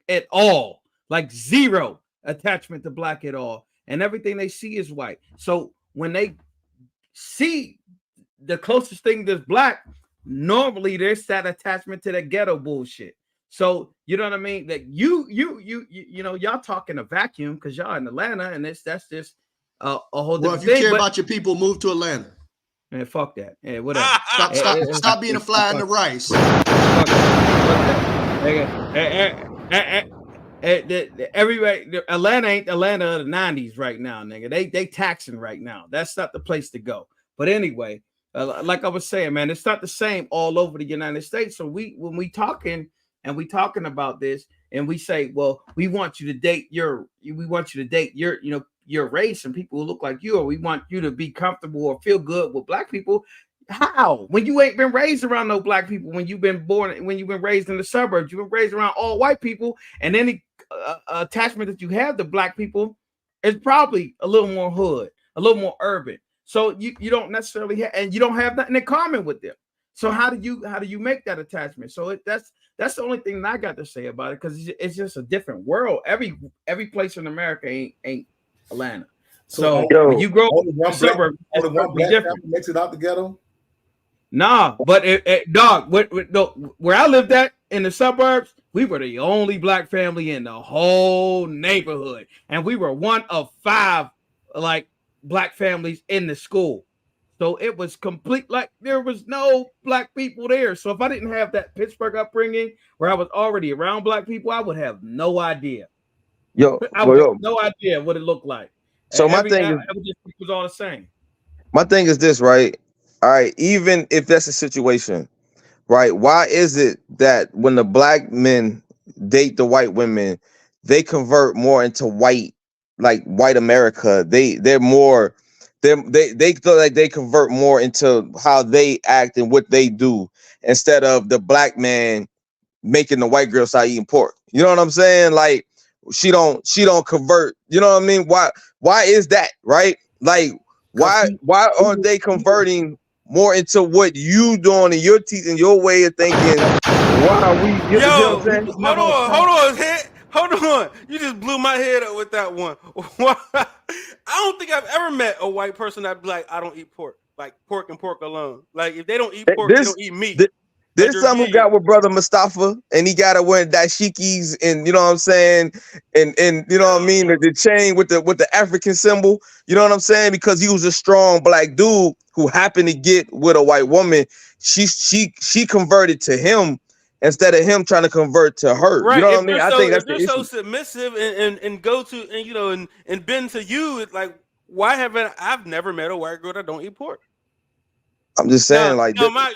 at all, like zero attachment to Black at all, and everything they see is white. So when they see the closest thing that's Black, normally there's that attachment to that ghetto bullshit. So you know what I mean? That y'all talking a vacuum because y'all in Atlanta, and that's just a whole different thing. Well, if you care about your people, move to Atlanta. Man, fuck that. Hey, whatever. Stop being a fly in the rice. Everybody, Atlanta ain't Atlanta of the 90s right now, nigga. They taxing right now. That's not the place to go. But anyway, like I was saying, man, it's not the same all over the United States. So when we talking about this, and we say, well, we want you to date your race and people who look like you, or we want you to be comfortable or feel good with Black people. How? When you ain't been raised around no Black people, when you've been raised in the suburbs, you've been raised around all white people, and any attachment that you have to Black people is probably a little more hood, a little more urban. So you don't necessarily have, and you don't have nothing in common with them. So how do you make that attachment? So That's the only thing that I got to say about it, because it's just a different world. Every place in America ain't Atlanta. So when you grow up in the suburb, it's only one totally black different. family makes it out the ghetto. Nah, but dog, where I lived at in the suburbs, we were the only black family in the whole neighborhood, and we were one of 5 like black families in the school. So it was complete, like there was no black people there. So if I didn't have that Pittsburgh upbringing where I was already around black people, I would have no idea. I would have no idea what it looked like. So my thing is, it was all the same. My thing is this, right? All right, even if that's a situation, right? Why is it that when the black men date the white women, they convert more into white America? They're more they feel like they convert more into how they act and what they do instead of the black man making the white girl start eating pork. You know what I'm saying? Like she don't convert. You know what I mean? Why is that, right? Like why aren't they converting more into what you doing and your teaching, your way of thinking? Why are we? You know what I'm saying? Hold on. You just blew my head up with that one. I don't think I've ever met a white person that'd be like, I don't eat pork. Like pork and pork alone. Like if they don't eat pork, they don't eat meat. There's some who got with brother Mustafa, and he got to wear dashikis, and you know what I'm saying, and you know what I mean, the chain with the African symbol. You know what I'm saying, because he was a strong black dude who happened to get with a white woman. She converted to him instead of him trying to convert to her. Right. You know what I mean? I think that's the issue. So submissive and go to and you know and bend to you. It's like, why haven't I've never met a white girl that don't eat pork? I'm just saying,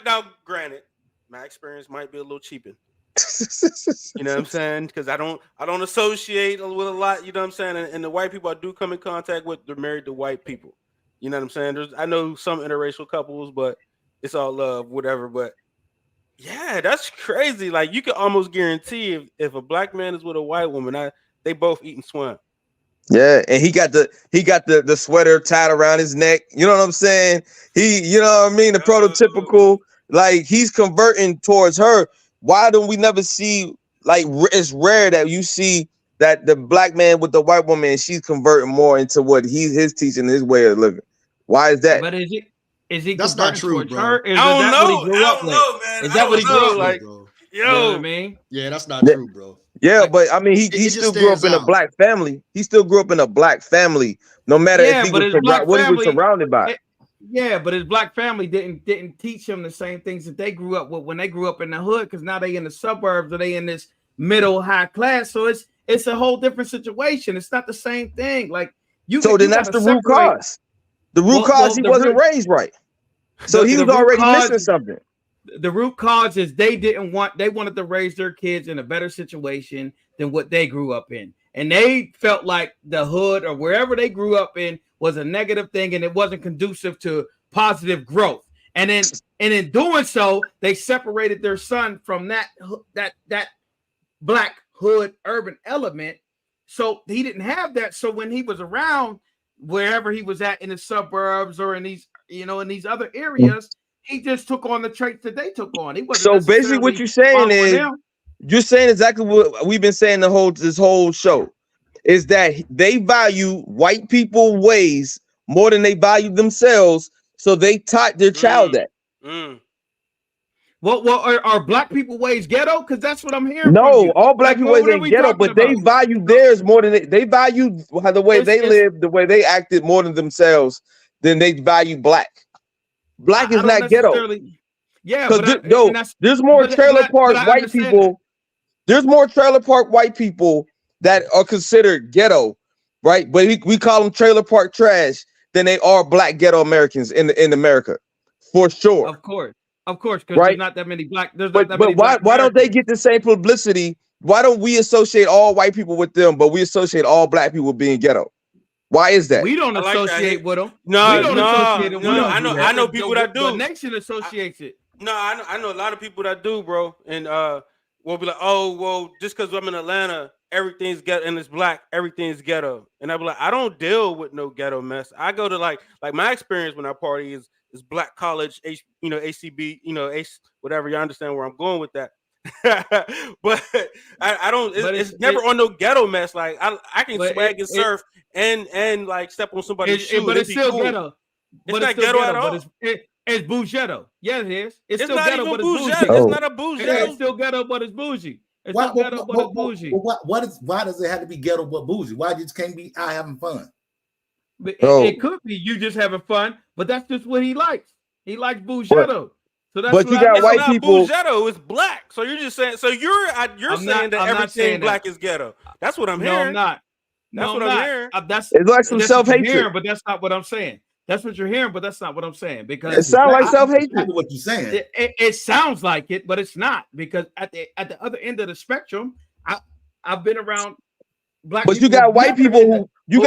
now granted, my experience might be a little cheapened. You know what I'm saying? Because I don't associate with a lot. You know what I'm saying? And the white people I do come in contact with, they're married to white people. You know what I'm saying? I know some interracial couples, but it's all love, whatever. But yeah, that's crazy. Like you can almost guarantee if a black man is with a white woman, they both eating swine. Yeah, and he got the sweater tied around his neck. You know what I'm saying? You know what I mean? The prototypical. Like he's converting towards her. Why don't we never see, like it's rare that you see that the black man with the white woman, she's converting more into what his teaching, his way of living. Why is that? But is he that's not true, bro? Her? I don't know, man. Is that what he grew up like? Bro. You know what I mean? Yeah, that's not true, bro. Yeah, like, but I mean, he still grew up in a black family. He still grew up in a black family, no matter if he was what he was surrounded by. Yeah, but his black family didn't teach him the same things that they grew up with when they grew up in the hood, because now they in the suburbs or they in this middle high class. So it's a whole different situation. It's not the same thing. Like then that's the root cause. The root cause he wasn't raised right. So he was already missing something. The root cause is they wanted to raise their kids in a better situation than what they grew up in. And they felt like the hood or wherever they grew up in was a negative thing and it wasn't conducive to positive growth. And in doing so, they separated their son from that black hood urban element. So he didn't have that. So when he was around wherever he was at in the suburbs or in these other areas, he just took on the traits that they took on. He wasn't. So basically, what you're saying is you're saying exactly what we've been saying this whole show is that they value white people ways more than they value themselves. So they taught their child that. Well, are black people ways ghetto? Because that's what I'm hearing. No, all black people ways ain't ghetto, but they value theirs more than they value the way they live, the way they acted more than themselves than they value black. Black is not ghetto. Yeah, because there's more trailer park white people. There's more trailer park white people that are considered ghetto, right? But we call them trailer park trash than they are black ghetto Americans in America, for sure. Of course, because there's not that many black. But why don't they get the same publicity? Why don't we associate all white people with them, but we associate all black people being ghetto? Why is that? We don't associate with them. No, I know people that do. The nation associates it. No, I know a lot of people that do, bro. And we'll be like, oh, well, just because I'm in Atlanta, everything's ghetto and it's black, everything's ghetto. And I'll be like, I don't deal with no ghetto mess. I go to like my experience when I party is black college, ACB, whatever. You understand where I'm going with that. But I don't. It's never on no ghetto mess. Like I can swag and surf and like step on somebody's shoe. But it's still cool. ghetto. It's not ghetto at all. It's bougetto. Yeah, it is. It's still not ghetto, even but it's bougie. It's not a bougie. It's still ghetto, but it's bougie. It's still ghetto, but it's bougie. Why does it have to be ghetto but bougie? Why just can't be out having fun? It could be you just having fun, but that's just what he likes. He likes bougetto. So that's but you got white people. Bougetto is black. So you're just saying. So you're saying that everything black is ghetto. That's what I'm hearing. No, I'm not. That's what I'm hearing. It's like some self-hatred. But that's not what I'm saying. That's what you're hearing, but that's not what I'm saying. Because it sounds like self-hatred. That's what you're saying. It sounds like it, but it's not. Because at the other end of the spectrum, I've been around black. But you got white people who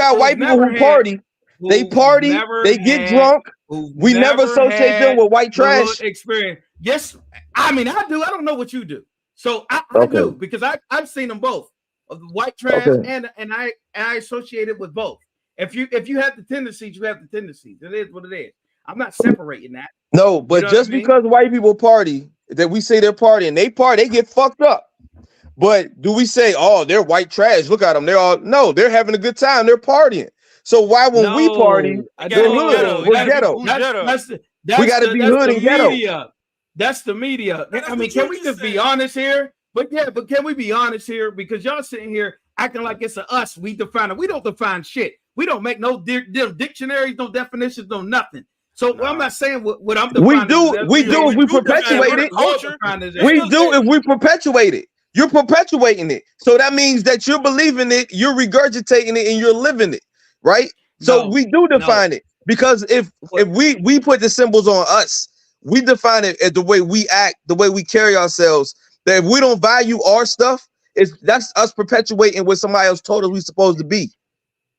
party. They party. They get drunk. We never associate them with white trash experience. Yes, I mean I do. I don't know what you do. So I do because I've seen them both, of white trash and I associate it with both. If you have the tendencies, you have the tendencies. It is what it is. I'm not separating that. No, but just because white people party, that we say they're partying, they get fucked up. But do we say, oh, they're white trash? Look at them. They're having a good time. They're partying. So why when we party, we're hood, we're ghetto. We got to be hood and ghetto. That's the media. I mean, can we just be honest here? But can we be honest here? Because y'all sitting here acting like it's us. We define it. We don't define shit. We don't make no dictionaries, no definitions, no nothing. So I'm not saying what I'm defining. We do if we perpetuate it. We do if we perpetuate it. You're perpetuating it. So that means that you're believing it, you're regurgitating it, and you're living it. Right? So we do define it. Because if we put the symbols on us, we define it as the way we act, the way we carry ourselves. That if we don't value our stuff, that's us perpetuating what somebody else told us we're supposed to be.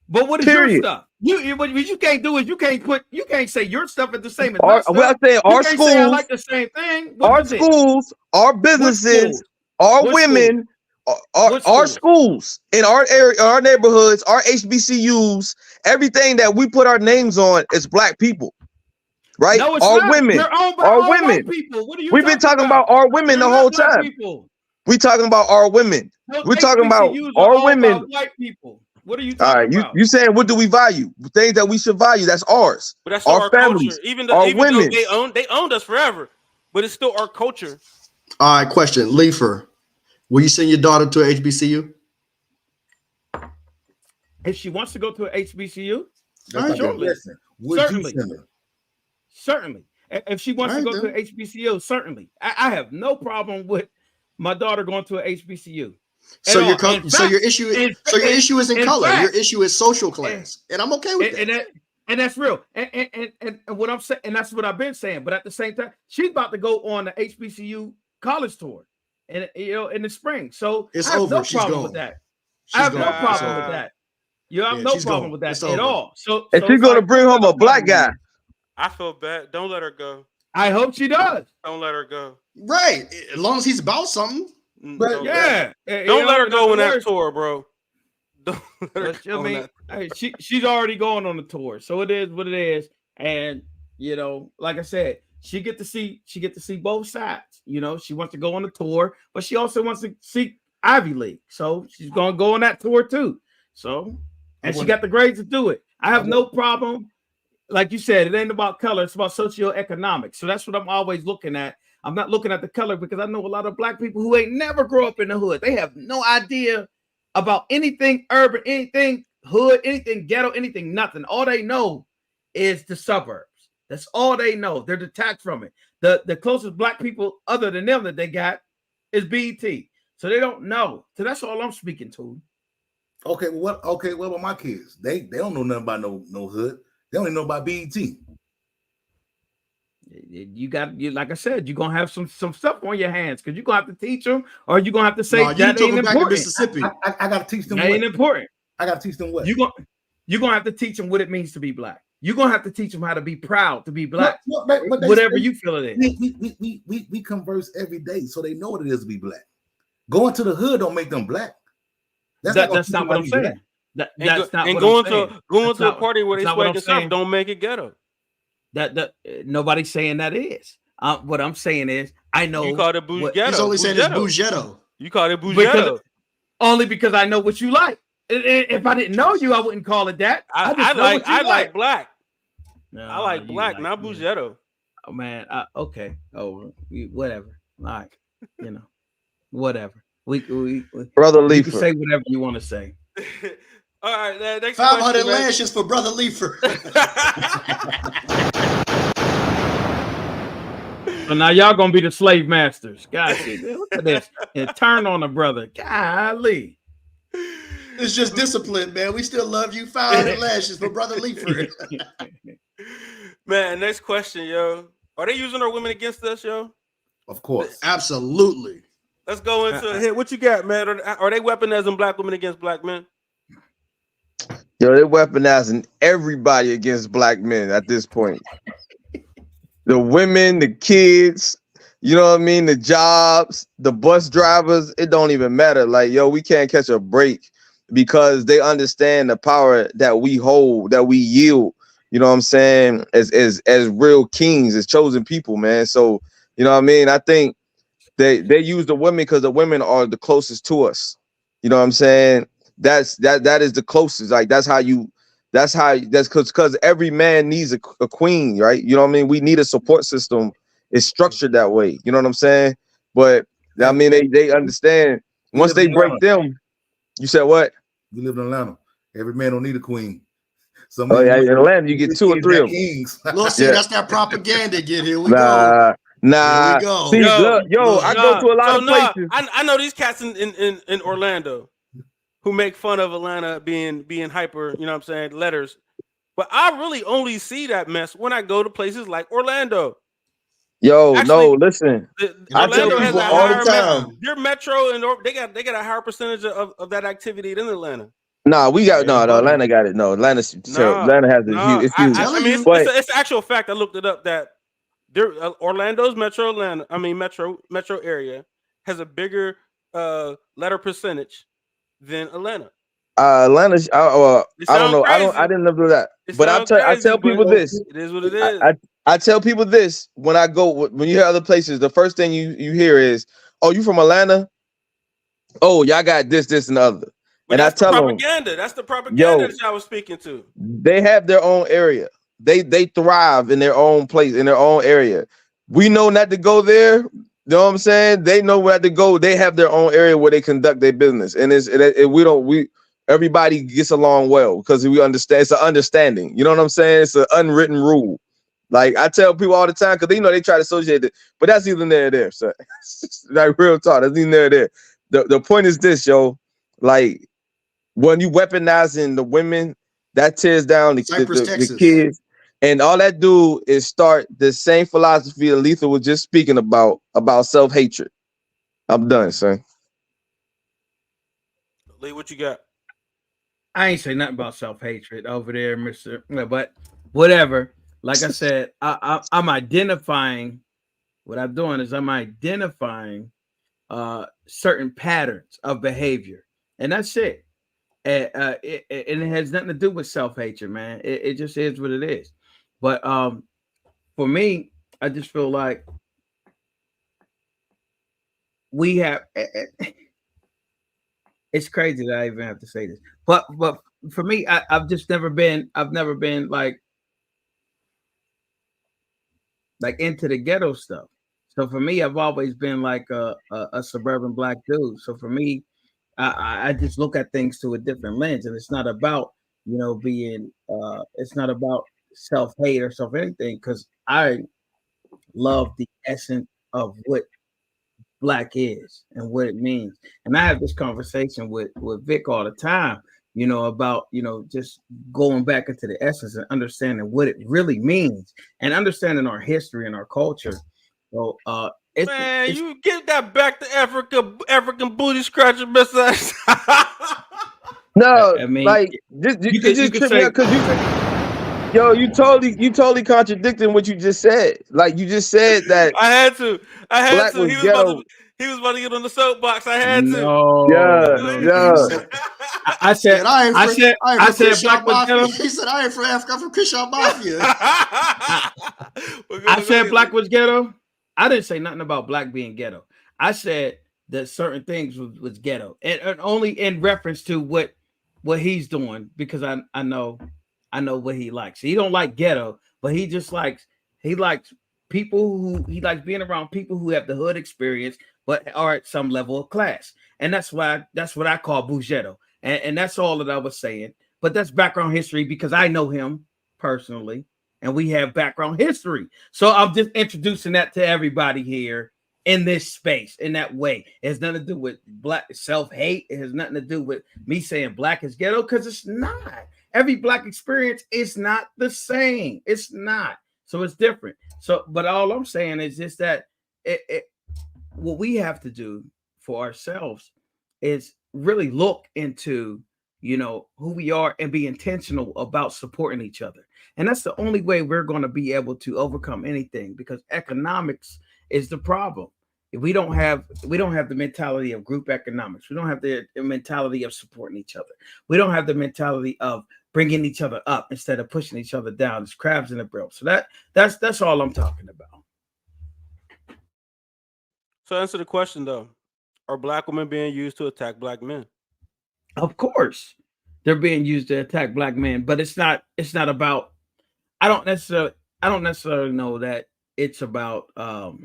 But what is your stuff? What you can't do is you can't say your stuff is the same as my stuff. Well, I say our schools, say I like the same thing. Our schools, our businesses, our women, our schools in our area, our neighborhoods, our HBCUs, everything that we put our names on is black people. Right? No, it's our not. Women. Our women. What are you We've been talking about our women the whole time. We're talking about our women. We're talking about our women. White people. What are you talking about? All right, you saying what do we value? Things that we should value. That's ours. But that's our families. Even though they owned us forever, but it's still our culture. All right, question. Leifer, will you send your daughter to a HBCU? If she wants to go to a HBCU, certainly. If she wants to go to a HBCU, certainly. I have no problem with my daughter going to a HBCU. So your issue is in color. Your issue is social class, and I'm okay with that. And that's real. And what I'm saying, and that's what I've been saying. But at the same time, she's about to go on the HBCU college tour, and in the spring. So it's I have over. no problem with that. I have no problem with that. You have no problem with that at all. So and she's gonna bring home a black guy. I feel bad. Don't let her go. I hope she does. Don't let her go. Right. As long as he's about something. But don't let her go on that tour, bro. Don't let her she's already going on the tour, so it is what it is. And like I said, she get to see both sides. She wants to go on the tour, but she also wants to see Ivy League, so she's gonna go on that tour too. So, and she got the grades to do it. I have no problem. Like you said, it ain't about color; it's about socioeconomics. So that's what I'm always looking at. I'm not looking at the color because I know a lot of black people who ain't never grow up in the hood. They have no idea about anything urban, anything hood, anything ghetto, anything, nothing. All they know is the suburbs. That's all they know. They're detached from it. The closest black people other than them that they got is BET. So they don't know. So that's all I'm speaking to. Okay, what about my kids? They don't know nothing about no hood. They only know about BET. You like I said, you're gonna have some stuff on your hands because you're gonna have to teach them, or you're gonna have to say that ain't important. Mississippi. I gotta teach them. That ain't important. I gotta teach them what you're gonna have to teach them what it means to be black. You're gonna have to teach them how to be proud to be black. Whatever you feel it is. We converse every day, so they know what it is to be black. Going to the hood don't make them black. That's not what I'm saying. Going to a party where they swag and stuff don't make it ghetto. That nobody's saying that is. What I'm saying is, I know You called it Bougetto. He's only saying it's Bougetto. You called it Bougetto. Only because I know what you like. If I didn't know you, I wouldn't call it that. I like black. No, I like black, not Bougetto. Oh man, okay. Oh, whatever. All right, whatever. We Brother you Leifer. can say whatever you want to say. All right, next 500 lashes for Brother Leifer. So now y'all gonna be the slave masters. Guys, look at this. And turn on a brother. Golly. It's just discipline, man. We still love you. 500 lashes for Brother Leifer. Man, next question, yo. Are they using our women against us, yo? Of course. Absolutely. Let's go into here. What you got, man? Are they weaponizing black women against black men? Yo, they're weaponizing everybody against black men at this point. The women, the kids, you know what I mean? The jobs, the bus drivers, it don't even matter. Like, yo, we can't catch a break because they understand the power that we hold, that we yield, you know what I'm saying? As real kings, as chosen people, man. So, you know what I mean? I think they use the women because the women are the closest to us. You know what I'm saying? That is the closest. Like, that's because every man needs a queen, right? You know what I mean? We need a support system. It's structured that way. You know what I'm saying? But I mean, they understand once they break them. You said what? We live in Atlanta. Every man don't need a queen. In Atlanta, you get 2 or 3 of them. We'll see. That's that propaganda. Get here. We go. Nah. Here we go. See, I go to a lot of places. I know these cats in Orlando who make fun of Atlanta being hyper, you know what I'm saying, letters. But I really only see that mess when I go to places like Orlando. Yo, actually, no, listen. I tell people all the time. Their metro and they got a higher percentage of that activity than Atlanta. Nah, we got Atlanta got it. No, Atlanta has a huge. It's huge. I mean, it's actual fact. I looked it up that Orlando's metro area has a bigger letter percentage than Atlanta. Atlanta, I don't know. I didn't know that. But I tell people this. It is what it is. I tell people this when I go, when you hear other places, the first thing you hear is, "Oh, you from Atlanta? Oh, y'all got this, and the other." But and I tell them, that's the propaganda that I was speaking to. They have their own area. They thrive in their own place, in their own area. We know not to go there. You know what I'm saying? They know where to go. They have their own area where they conduct their business, and everybody gets along well because we understand. It's an understanding. You know what I'm saying? It's an unwritten rule. Like I tell people all the time, because they try to associate it, but that's either there or there. So like real talk, that's either there or there. The point is this, yo. Like when you weaponizing the women, that tears down the kids, and all that do is start the same philosophy that Letha was just speaking about self-hatred. I'm done, son. Lee, what you got? I ain't say nothing about self-hatred over there, Mr. But whatever. Like I said, I'm identifying. What I'm doing is I'm identifying certain patterns of behavior, and that's it. And it has nothing to do with self-hatred, man. It just is what it is. But for me, I just feel like we have. It's crazy that I even have to say this, but for me, I've never been like into the ghetto stuff. So for me, I've always been like a suburban black dude. So for me, I just look at things through a different lens, and it's not about being it's not about self-hate or self-anything, because I love the essence of what black is and what it means. And I have this conversation with Vic all the time, about just going back into the essence and understanding what it really means and understanding our history and our culture. So you give that back to African booty scratcher business. No, I mean, like you just trip me out because you totally contradicting what you just said. Like you just said that I had to. He was about to get on the soapbox. I had to. Yeah. I said black was ghetto. He said I ain't from Africa. I'm from Christian Mafia. I said black was ghetto. I didn't say nothing about black being ghetto. I said that certain things was ghetto, and only in reference to what he's doing, because I know what he likes. He don't like ghetto, but he likes people who he likes being around people who have the hood experience but are at some level of class, and that's what I call bougetto, and that's all that I was saying. But that's background history because I know him personally, and we have background history. So I'm just introducing that to everybody here in this space in that way. It has nothing to do with black self-hate. It has nothing to do with me saying black is ghetto, because it's not. Every black experience is not the same. It's not. So it's different. So, but all I'm saying is just that what we have to do for ourselves is really look into, who we are and be intentional about supporting each other. And that's the only way we're going to be able to overcome anything, because economics is the problem. If we don't have the mentality of group economics, we don't have the mentality of supporting each other. We don't have the mentality of bringing each other up instead of pushing each other down. It's crabs in the barrel. So that's all I'm talking about. So answer the question though: are black women being used to attack black men? Of course, they're being used to attack black men, but it's not about. I don't necessarily know that it's about what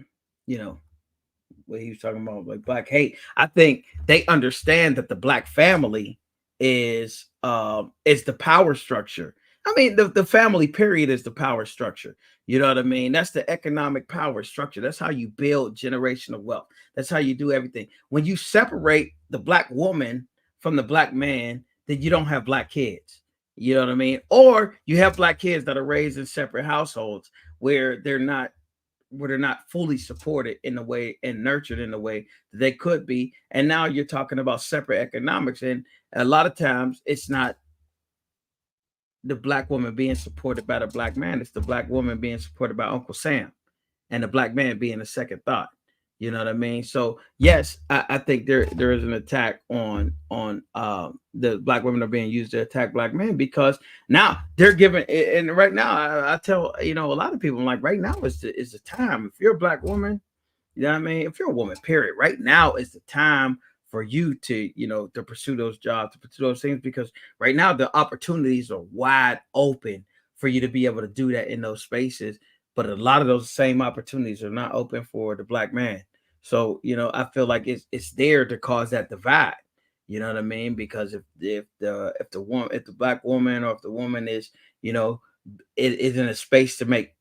he was talking about, like black hate. I think they understand that the black family is the power structure. I mean, the family period is the power structure. You know what I mean? That's the economic power structure. That's how you build generational wealth. That's how you do everything. When you separate the black woman from the black man, then you don't have black kids. You know what I mean? Or you have black kids that are raised in separate households where they're not fully supported in the way and nurtured in the way that they could be. And now you're talking about separate economics. And a lot of times it's not the black woman being supported by the black man. It's the black woman being supported by Uncle Sam, and the black man being a second thought. You know what I mean? So yes, I think there is an attack on the black women are being used to attack black men, because now they're giving, and right now I tell a lot of people, I'm like, right now is the time. If you're a black woman, you know what I mean? If you're a woman, period, right now is the time for you to to pursue those jobs, to pursue those things, because right now the opportunities are wide open for you to be able to do that in those spaces. But a lot of those same opportunities are not open for the black man. So, I feel like it's there to cause that divide. You know what I mean? Because if the black woman, or if the woman is, it is in a space to make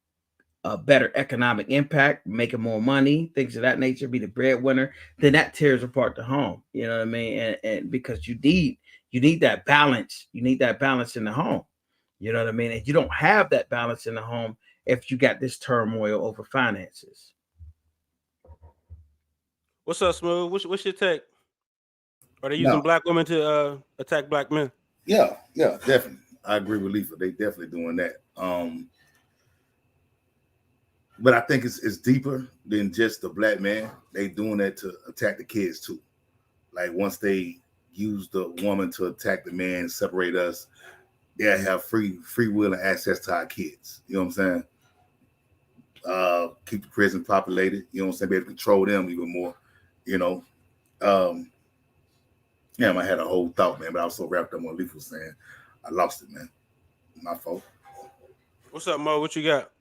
a better economic impact, making more money, things of that nature, be the breadwinner, then that tears apart the home. You know what I mean? And because you need that balance, in the home. You know what I mean? And you don't have that balance in the home if you got this turmoil over finances. What's up, Smooth? What's your take? Are they using black women to attack black men? Yeah, definitely. I agree with Lisa. They definitely doing that. But I think it's deeper than just the black man. They doing that to attack the kids too. Like once they use the woman to attack the man, separate us, they'll have free will and access to our kids. You know what I'm saying? Keep the prison populated. You know what I'm saying? Be able to control them even more. I had a whole thought, man, but I was so wrapped up on what Leaf was saying, I lost it, man. My fault. What's up, Mo? What you got?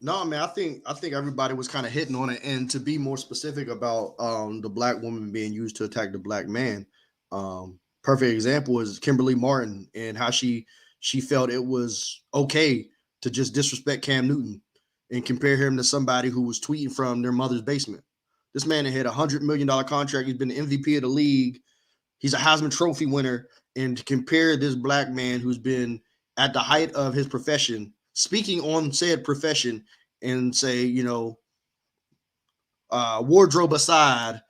No, man, I think everybody was kind of hitting on it. And to be more specific about the black woman being used to attack the black man, perfect example is Kimberly Martin, and how she felt it was okay to just disrespect Cam Newton and compare him to somebody who was tweeting from their mother's basement. This man had $100 million contract. He's been the MVP of the league. He's a Heisman Trophy winner. And to compare this black man who's been at the height of his profession, speaking on said profession, and say, wardrobe aside,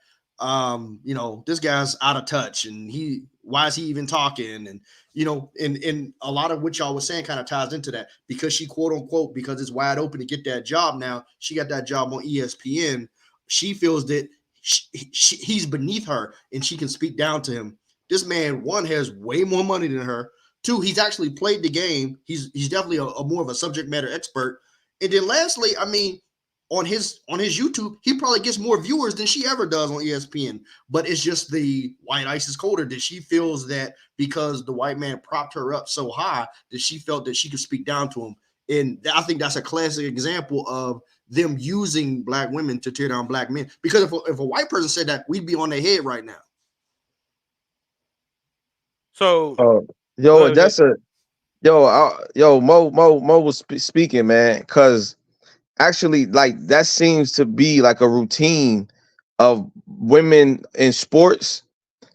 this guy's out of touch, and why is he even talking? And, and a lot of what y'all was saying kind of ties into that, because she, quote unquote, because it's wide open to get that job now, she got that job on ESPN. She feels that he's beneath her and she can speak down to him. This man, one, has way more money than her. Two, he's actually played the game. He's definitely a more of a subject matter expert. And then lastly, I mean, on his YouTube, he probably gets more viewers than she ever does on ESPN. But it's just the white ice is colder that she feels that because the white man propped her up so high that she felt that she could speak down to him. And I think that's a classic example of them using black women to tear down black men. Because if a white person said that, we'd be on their head right now. So, Mo was speaking, man, because actually, like, that seems to be like a routine of women in sports,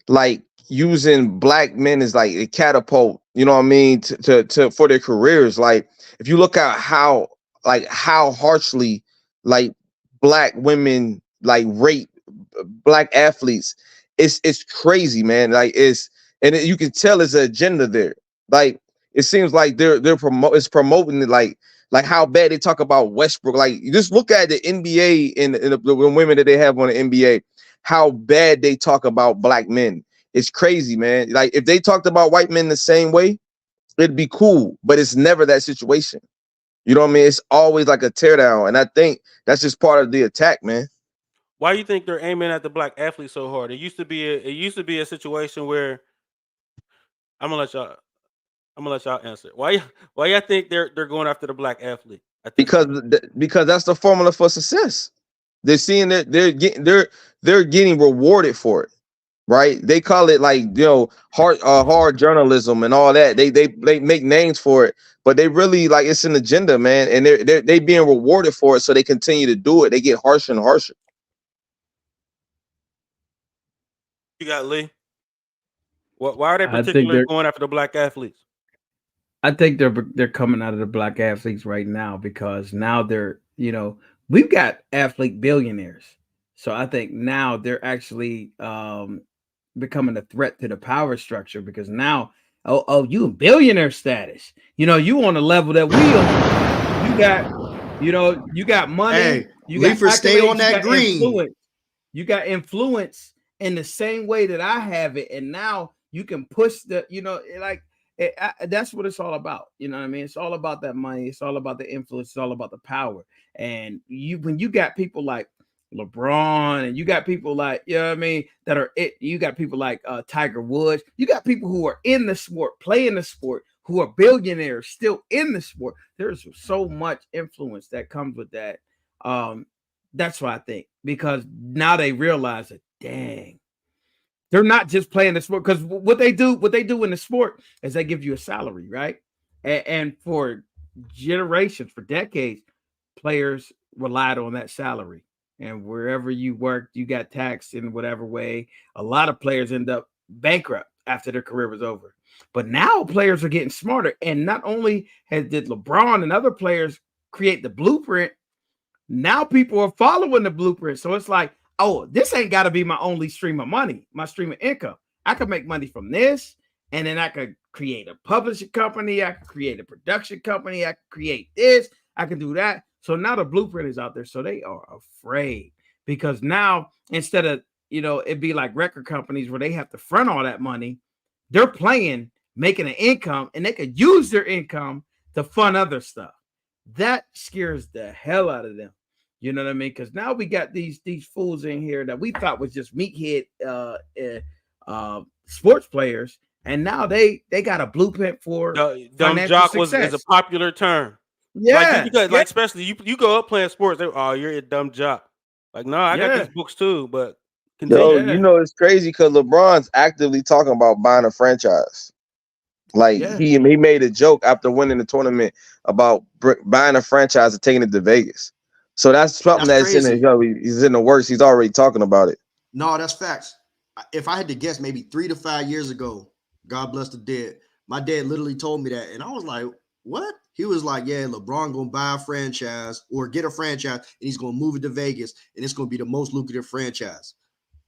like using black men as like a catapult, you know what I mean, to for their careers. Like, if you look at how harshly like black women like rape black athletes, it's crazy, man. Like, you can tell there's an agenda there. Like, it seems like they're promoting it, like how bad they talk about Westbrook. Like, you just look at the NBA and the women that they have on the NBA, how bad they talk about black men. It's crazy, man. Like, if they talked about white men the same way, it'd be cool, but it's never that situation. You know what I mean? It's always like a teardown, and I think that's just part of the attack, man. why do you think they're aiming at the black athlete so hard? It used to be a situation where I'm gonna let y'all answer. Why y'all think they're going after the black athlete? Because that's the formula for success. They're seeing that they're getting rewarded for it, right? They call it, like, hard journalism and all that. They make names for it, but they really, like, it's an agenda, man, and they being rewarded for it, so they continue to do it. They get harsher and harsher. You got Lee. Why are they particularly going after the black athletes? I think they're coming out of the black athletes right now because now they're, we've got athlete billionaires. So I think now they're actually becoming a threat to the power structure because now, you a billionaire status. You on a level that we on. You got money. Hey, you got Leaford, stay on that green. Influence. You got influence in the same way that I have it, and now you can push that's what it's all about. You know what I mean? It's all about that money. It's all about the influence. It's all about the power. And when you got people like LeBron and you got people like, you know what I mean, that are it. You got people like Tiger Woods. You got people who are in the sport, playing the sport, who are billionaires still in the sport. There's so much influence that comes with that. That's what I think, because now they realize that, dang, they're not just playing the sport, because what they do in the sport is they give you a salary, right? And for generations, for decades, players relied on that salary. And wherever you worked, you got taxed in whatever way. A lot of players end up bankrupt after their career was over. But now players are getting smarter. And not only did LeBron and other players create the blueprint, now people are following the blueprint. So it's like, oh, this ain't got to be my only stream of money, my stream of income. I could make money from this, and then I could create a publishing company. I could create a production company. I could create this. I can do that. So now the blueprint is out there. So they are afraid, because now instead of, it'd be like record companies where they have to front all that money, they're playing, making an income, and they could use their income to fund other stuff. That scares the hell out of them. You know what I mean? Because now we got these fools in here that we thought was just meathead sports players, and now they got a blueprint for dumb jock is a popular term. Yeah, like especially you go up playing sports, you're a dumb jock. Like, no, I got these books too, but continue. It's crazy because LeBron's actively talking about buying a franchise. Like, he made a joke after winning the tournament about buying a franchise and taking it to Vegas. So that's something that's in it. He's in the works. He's already talking about it. No, that's facts. If I had to guess, maybe 3 to 5 years ago, God bless the dead, my dad literally told me that. And I was like, what? He was like, yeah, LeBron going to buy a franchise or get a franchise, and he's going to move it to Vegas, and it's going to be the most lucrative franchise.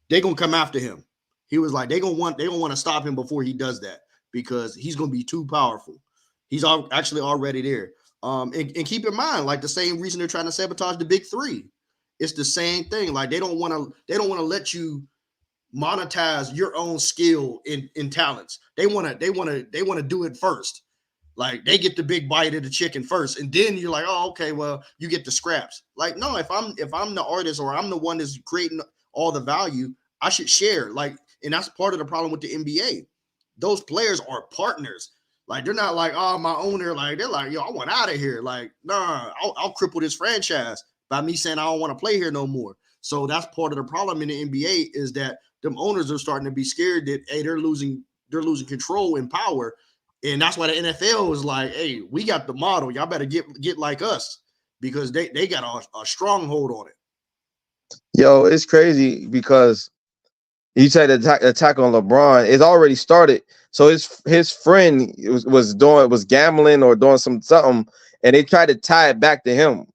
They're going to come after him. He was like, they don't want to stop him before he does that, because he's going to be too powerful. He's actually already there. And keep in mind, like, the same reason they're trying to sabotage the big three. It's the same thing. Like, they don't want to let you monetize your own skill in talents. They want to do it first. Like they get the big bite of the chicken first, and then you're like, oh, okay, well, you get the scraps. Like, no, if I'm the artist or I'm the one that's creating all the value, I should share. Like, and that's part of the problem with the NBA. Those players are partners. Like, they're not like, oh, my owner. Like, they're like, yo, I want out of here. Like, nah, I'll cripple this franchise by me saying I don't want to play here no more. So that's part of the problem in the NBA is that them owners are starting to be scared that, hey, they're losing control and power. And that's why the NFL is like, hey, we got the model. Y'all better get like us because they got a stronghold on it. Yo, it's crazy because you said attack on LeBron. It's already started. So his friend was gambling or doing something, and they tried to tie it back to him.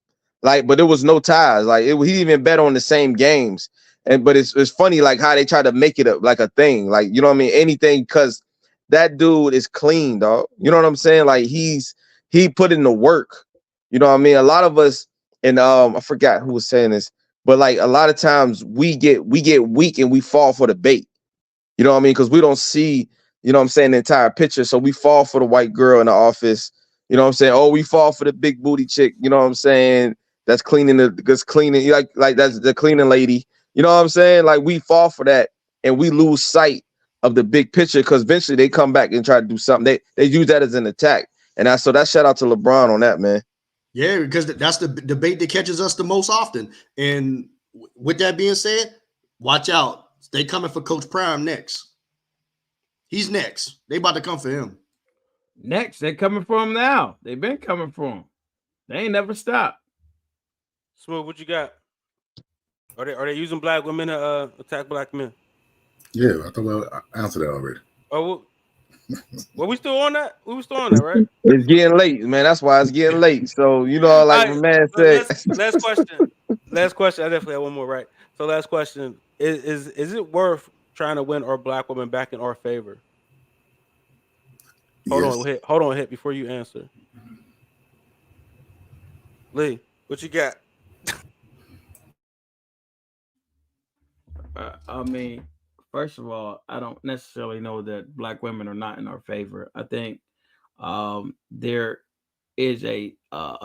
Like, but there was no ties. Like, he even bet on the same games. But it's funny like how they try to make it like a thing. Like, you know what I mean? Anything, because that dude is clean, dog. You know what I'm saying? Like he put in the work. You know what I mean? A lot of us, and I forgot who was saying this, but like a lot of times we get weak and we fall for the bait. You know what I mean? Because we don't see, you know what I'm saying, the entire picture. So we fall for the white girl in the office. You know what I'm saying? Oh, we fall for the big booty chick. You know what I'm saying? That's cleaning like that's the cleaning lady. You know what I'm saying? Like we fall for that and we lose sight of the big picture because eventually they come back and try to do something. They use that as an attack. And that shout out to LeBron on that, man. Yeah, because that's the debate that catches us the most often. And with that being said, watch out. They coming for Coach Prime next. He's next. They about to come for him. Next, they coming for him now. They've been coming for him. They ain't never stopped. Smooth, what you got? Are they using black women to attack black men? Yeah, I thought I answered that already. Oh, well, we still on that? We were still on that, right? It's getting late, man. That's why it's getting late. So, you know, like my man said. Last question. Last question. I definitely have one more, right? So last question. Is it worth trying to win our black women back in our favor? Hold on, hit before you answer. Lee, what you got? I mean, first of all, I don't necessarily know that black women are not in our favor. I think there is a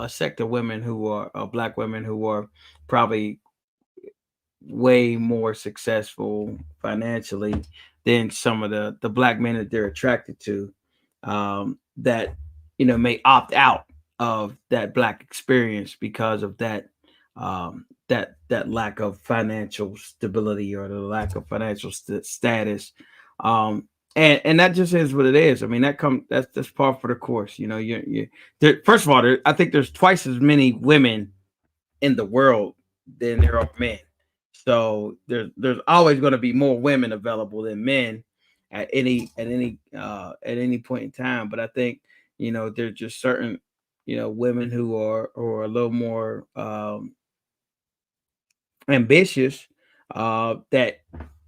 sect of women who are black women who are probably way more successful financially than some of the black men that they're attracted to, that may opt out of that black experience because of that that lack of financial stability or the lack of financial status, and that just is what it is. I mean, that's par for the course. First of all, I think there's twice as many women in the world than there are men. So there's always going to be more women available than men at any point in time. But I think there's just certain women who are a little more ambitious that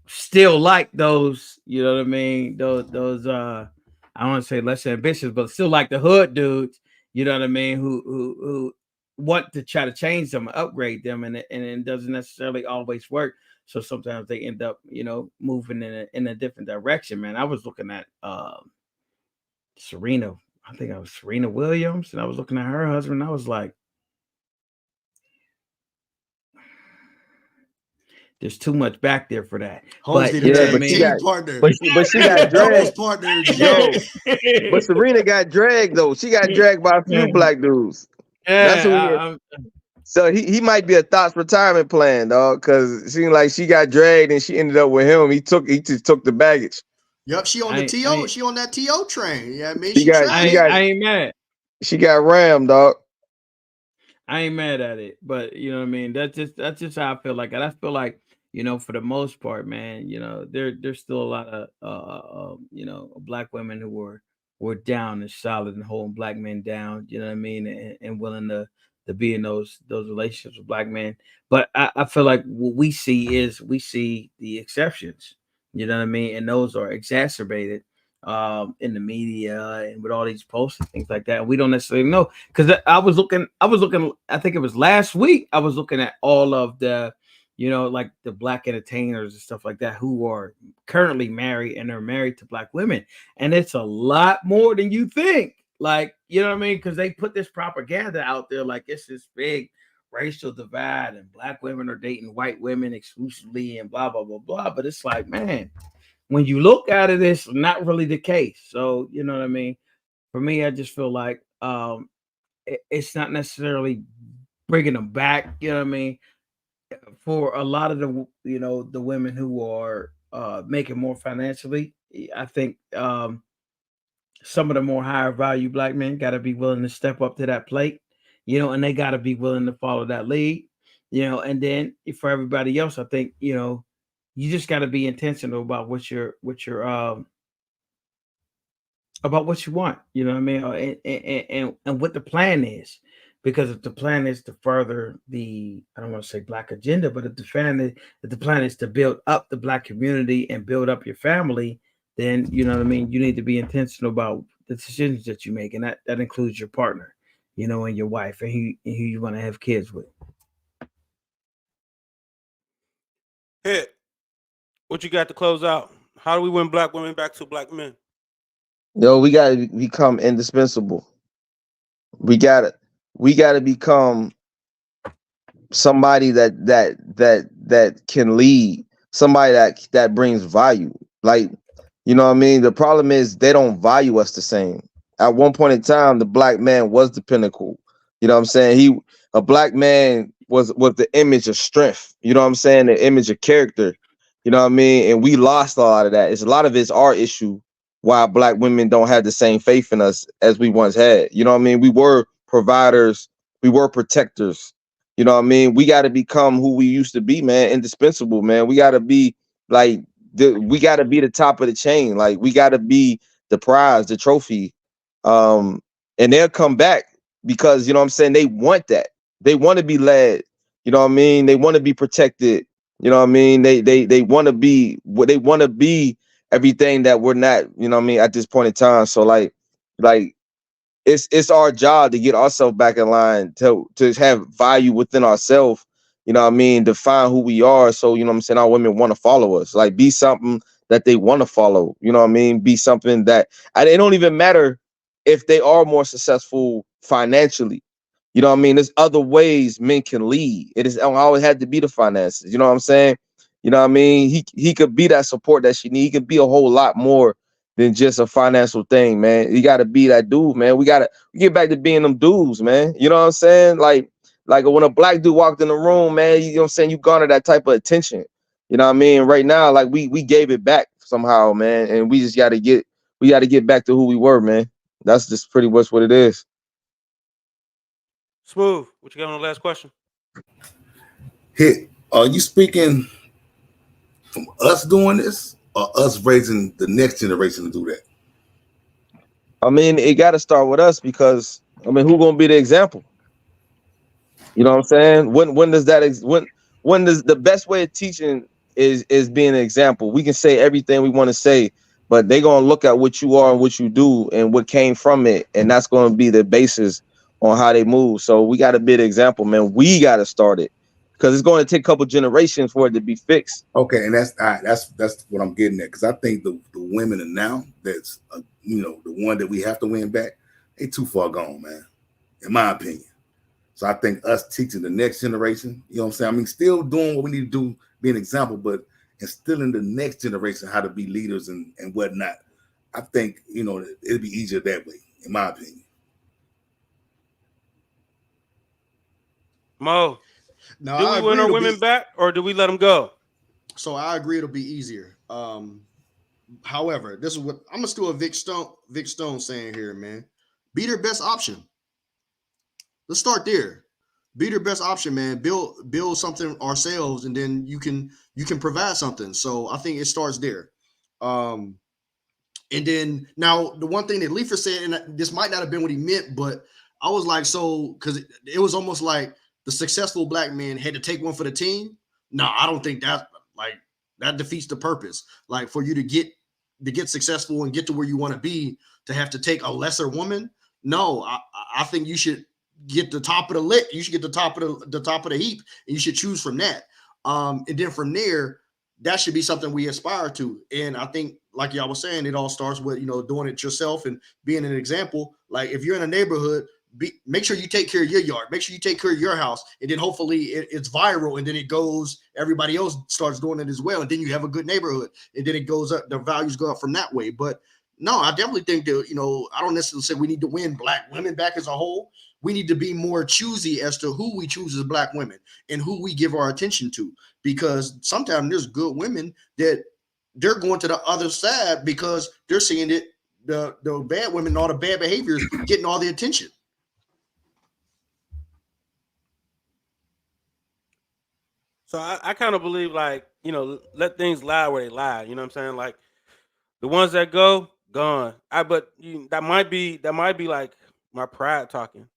still like those, you know what I mean, those I don't want to say less ambitious, but still like the hood dudes, you know what I mean, who want to try to change them, upgrade them, and it doesn't necessarily always work. So sometimes they end up moving in a different direction. Man, I was looking at Serena, I think I was Serena Williams, and I was looking at her husband, and I was like, there's too much back there for that. But she got dragged. Partner. But Serena got dragged though. She got dragged by a few black dudes. Yeah, that's so he might be a thoughts retirement plan, dog. Because it seemed like she got dragged and she ended up with him. He just took the baggage. Yep, she on the TO. She on that TO train. Yeah, I mean, I ain't mad. She got rammed, dog. I ain't mad at it, but you know what I mean. That's just how I feel like. And I feel like for the most part, man, there's still a lot of black women who were down and solid and holding black men down. You know what I mean, and willing to be in those relationships with black men. But I feel like what we see the exceptions. You know what I mean, and those are exacerbated in the media and with all these posts and things like that. And we don't necessarily know, because I was looking, I think it was last week, I was looking at all of the, like the black entertainers and stuff like that who are currently married and are married to black women. And it's a lot more than you think. Like, you know what I mean? Because they put this propaganda out there like it's this big racial divide and black women are dating white women exclusively and blah, blah, blah, blah. But it's like, man, when you look at it, it's not really the case. So, you know what I mean? For me, I just feel like it's not necessarily bringing them back, you know what I mean? For a lot of the, you know, the women who are making more financially, I think some of the more higher value black men got to be willing to step up to that plate, you know, and they got to be willing to follow that lead, you know. And then for everybody else, I think, you know, you just got to be intentional about what you're about what you want, you know what I mean, and what the plan is. Because if the plan is to further the, I don't want to say black agenda, but if the plan is to build up the black community and build up your family, then you know what I mean. You need to be intentional about the decisions that you make, and that includes your partner, you know, and your wife, and who you want to have kids with. Hit. What you got to close out? How do we win black women back to black men? Yo, we gotta become indispensable. We gotta become somebody that can lead, somebody that brings value. Like, you know what I mean? The problem is they don't value us the same. At one point in time, the black man was the pinnacle. You know what I'm saying? A black man was the image of strength. You know what I'm saying? The image of character. You know what I mean? And we lost a lot of that. A lot of it's our issue why black women don't have the same faith in us as we once had. You know what I mean? We were providers, we were protectors. You know what I mean? We got to become who we used to be, man. Indispensable, man. We got to be like we got to be the top of the chain. Like we got to be the prize, the trophy. And they'll come back because, you know what I'm saying, they want that. They want to be led. You know what I mean? They want to be protected. You know what I mean? They want to be what they want to be, everything that we're not, you know what I mean, at this point in time. So like it's our job to get ourselves back in line, to have value within ourselves, you know what I mean, define who we are. So, you know what I'm saying, our women want to follow us, like be something that they want to follow, you know what I mean, be something that it don't even matter if they are more successful financially. You know what I mean? There's other ways men can lead. It don't always have to be the finances. You know what I'm saying? You know what I mean? He could be that support that she need. He could be a whole lot more than just a financial thing, man. You got to be that dude, man. We get back to being them dudes, man. You know what I'm saying? Like when a black dude walked in the room, man, you know what I'm saying? You garner that type of attention. You know what I mean? Right now, like we gave it back somehow, man. And we got to get back to who we were, man. That's just pretty much what it is. Smooth. What you got on the last question? Hit. Are you speaking from us doing this or us raising the next generation to do that? I mean, it got to start with us because, I mean, who gonna be the example? You know what I'm saying? When does the best way of teaching is being an example? We can say everything we want to say, but they're gonna look at what you are and what you do and what came from it, and that's gonna be the basis on how they move. So we got to be the example, man. We got to start it because it's going to take a couple generations for it to be fixed. Okay, and that's what I'm getting at, because I think the women are now that's the one that we have to win back, they too far gone, man, in my opinion. So I think us teaching the next generation, you know what I'm saying? I mean, still doing what we need to do, be an example, but instilling the next generation how to be leaders and whatnot. I think, it'll be easier that way, in my opinion. Mo, No, do we win our women back or do we let them go? So I agree it'll be easier. However, this is what I'm gonna steal a Vic Stone saying here, man. Be their best option. Let's start there. Be their best option, man. Build something ourselves, and then you can provide something. So I think it starts there. And then now the one thing that Leifer said, and this might not have been what he meant, but I was like, so because it was almost like the successful black man had to take one for the team. No, I don't think that defeats the purpose. Like for you to get successful and get to where you want to be, to have to take a lesser woman. No, I think you should get the top of the lit. You should get the top of the heap, and you should choose from that. And then from there, that should be something we aspire to. And I think like y'all was saying, it all starts with, you know, doing it yourself and being an example. Like if you're in a neighborhood, make sure you take care of your yard, make sure you take care of your house, and then hopefully it's viral, and then it goes, everybody else starts doing it as well, and then you have a good neighborhood, and then it goes up, the values go up from that way. But no, I definitely think that, you know, I don't necessarily say we need to win Black women back as a whole. We need to be more choosy as to who we choose as Black women and who we give our attention to, because sometimes there's good women that they're going to the other side because they're seeing it, the bad women, all the bad behaviors getting all the attention. So I kind of believe, like, you know, let things lie where they lie. You know what I'm saying? Like the ones that go, gone. That might be like my pride talking.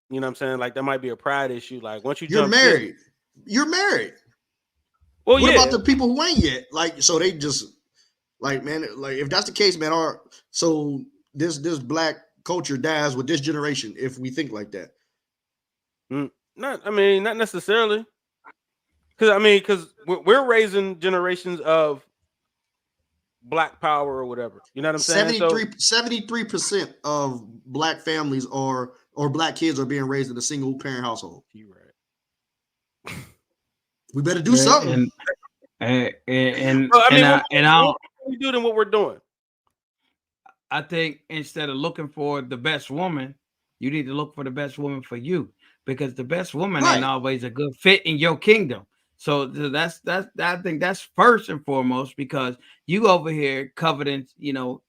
You know what I'm saying? Like that might be a pride issue. Like once you You're jump married. ship, You're married. well, What yeah. about the people who ain't yet? Like, so they just like, man, like if that's the case, man, so this Black culture dies with this generation if we think like that. Not necessarily. Because we're raising generations of Black power or whatever. You know what I'm saying? 73% of Black families or Black kids are being raised in a single parent household. You're right. We better do something. What we do than what we're doing. I think instead of looking for the best woman, you need to look for the best woman for you, because the best woman ain't always a good fit in your kingdom. So that's I think that's first and foremost, because you over here coveting, you know,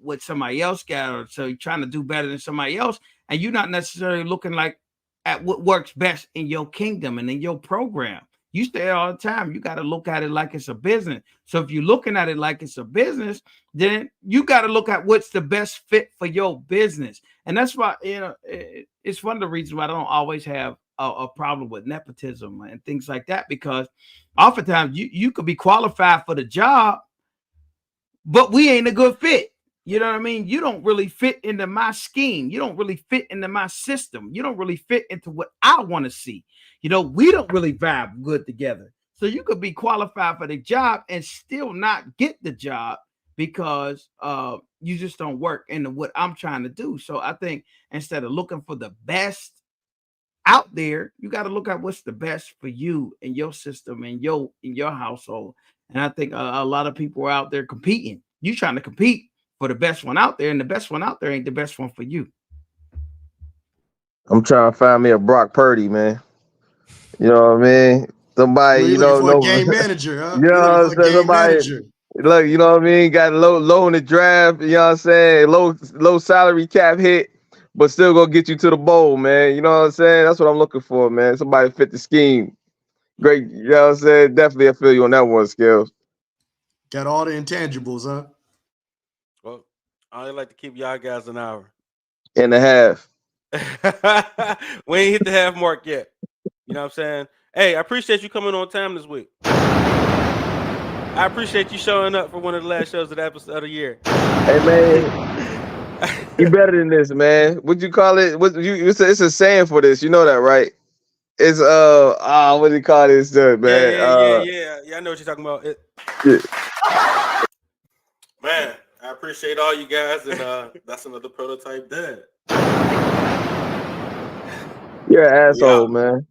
what somebody else got, or so you're trying to do better than somebody else, and you're not necessarily looking like at what works best in your kingdom and in your program. You say all the time, you got to look at it like it's a business. So if you're looking at it like it's a business, then you got to look at what's the best fit for your business. And that's why, you know, it's one of the reasons why I don't always have a problem with nepotism and things like that, because oftentimes you could be qualified for the job, but we ain't a good fit. You know what I mean? You don't really fit into my scheme. You don't really fit into my system. You don't really fit into what I want to see. You know, we don't really vibe good together. So you could be qualified for the job and still not get the job because you just don't work into what I'm trying to do. So I think instead of looking for the best out there, you got to look at what's the best for you and your system and your household. And I think a lot of people are out there competing. You trying to compete for the best one out there, and the best one out there ain't the best one for you. I'm trying to find me a Brock Purdy, man. You know what I mean? Somebody, you know, for a game manager, huh? You know what I'm saying? Somebody, look, you know what I mean? Got low in the draft, you know what I'm saying? Low salary cap hit, but still gonna get you to the bowl, man. You know what I'm saying? That's what I'm looking for, man. Somebody fit the scheme. Great, you know what I'm saying? Definitely I feel you on that one, Skills. Got all the intangibles, huh? Well, I like to keep y'all guys an hour and a half. We ain't hit the half mark yet. You know what I'm saying? Hey, I appreciate you coming on time this week. I appreciate you showing up for one of the last shows of the episode of the year. Hey man, you better than this, man. What'd you call it? It's a saying for this. You know that, right? It's what do you call this, man? Yeah. I know what you're talking about. Yeah. Man, I appreciate all you guys, and that's another prototype done. You're an asshole, man.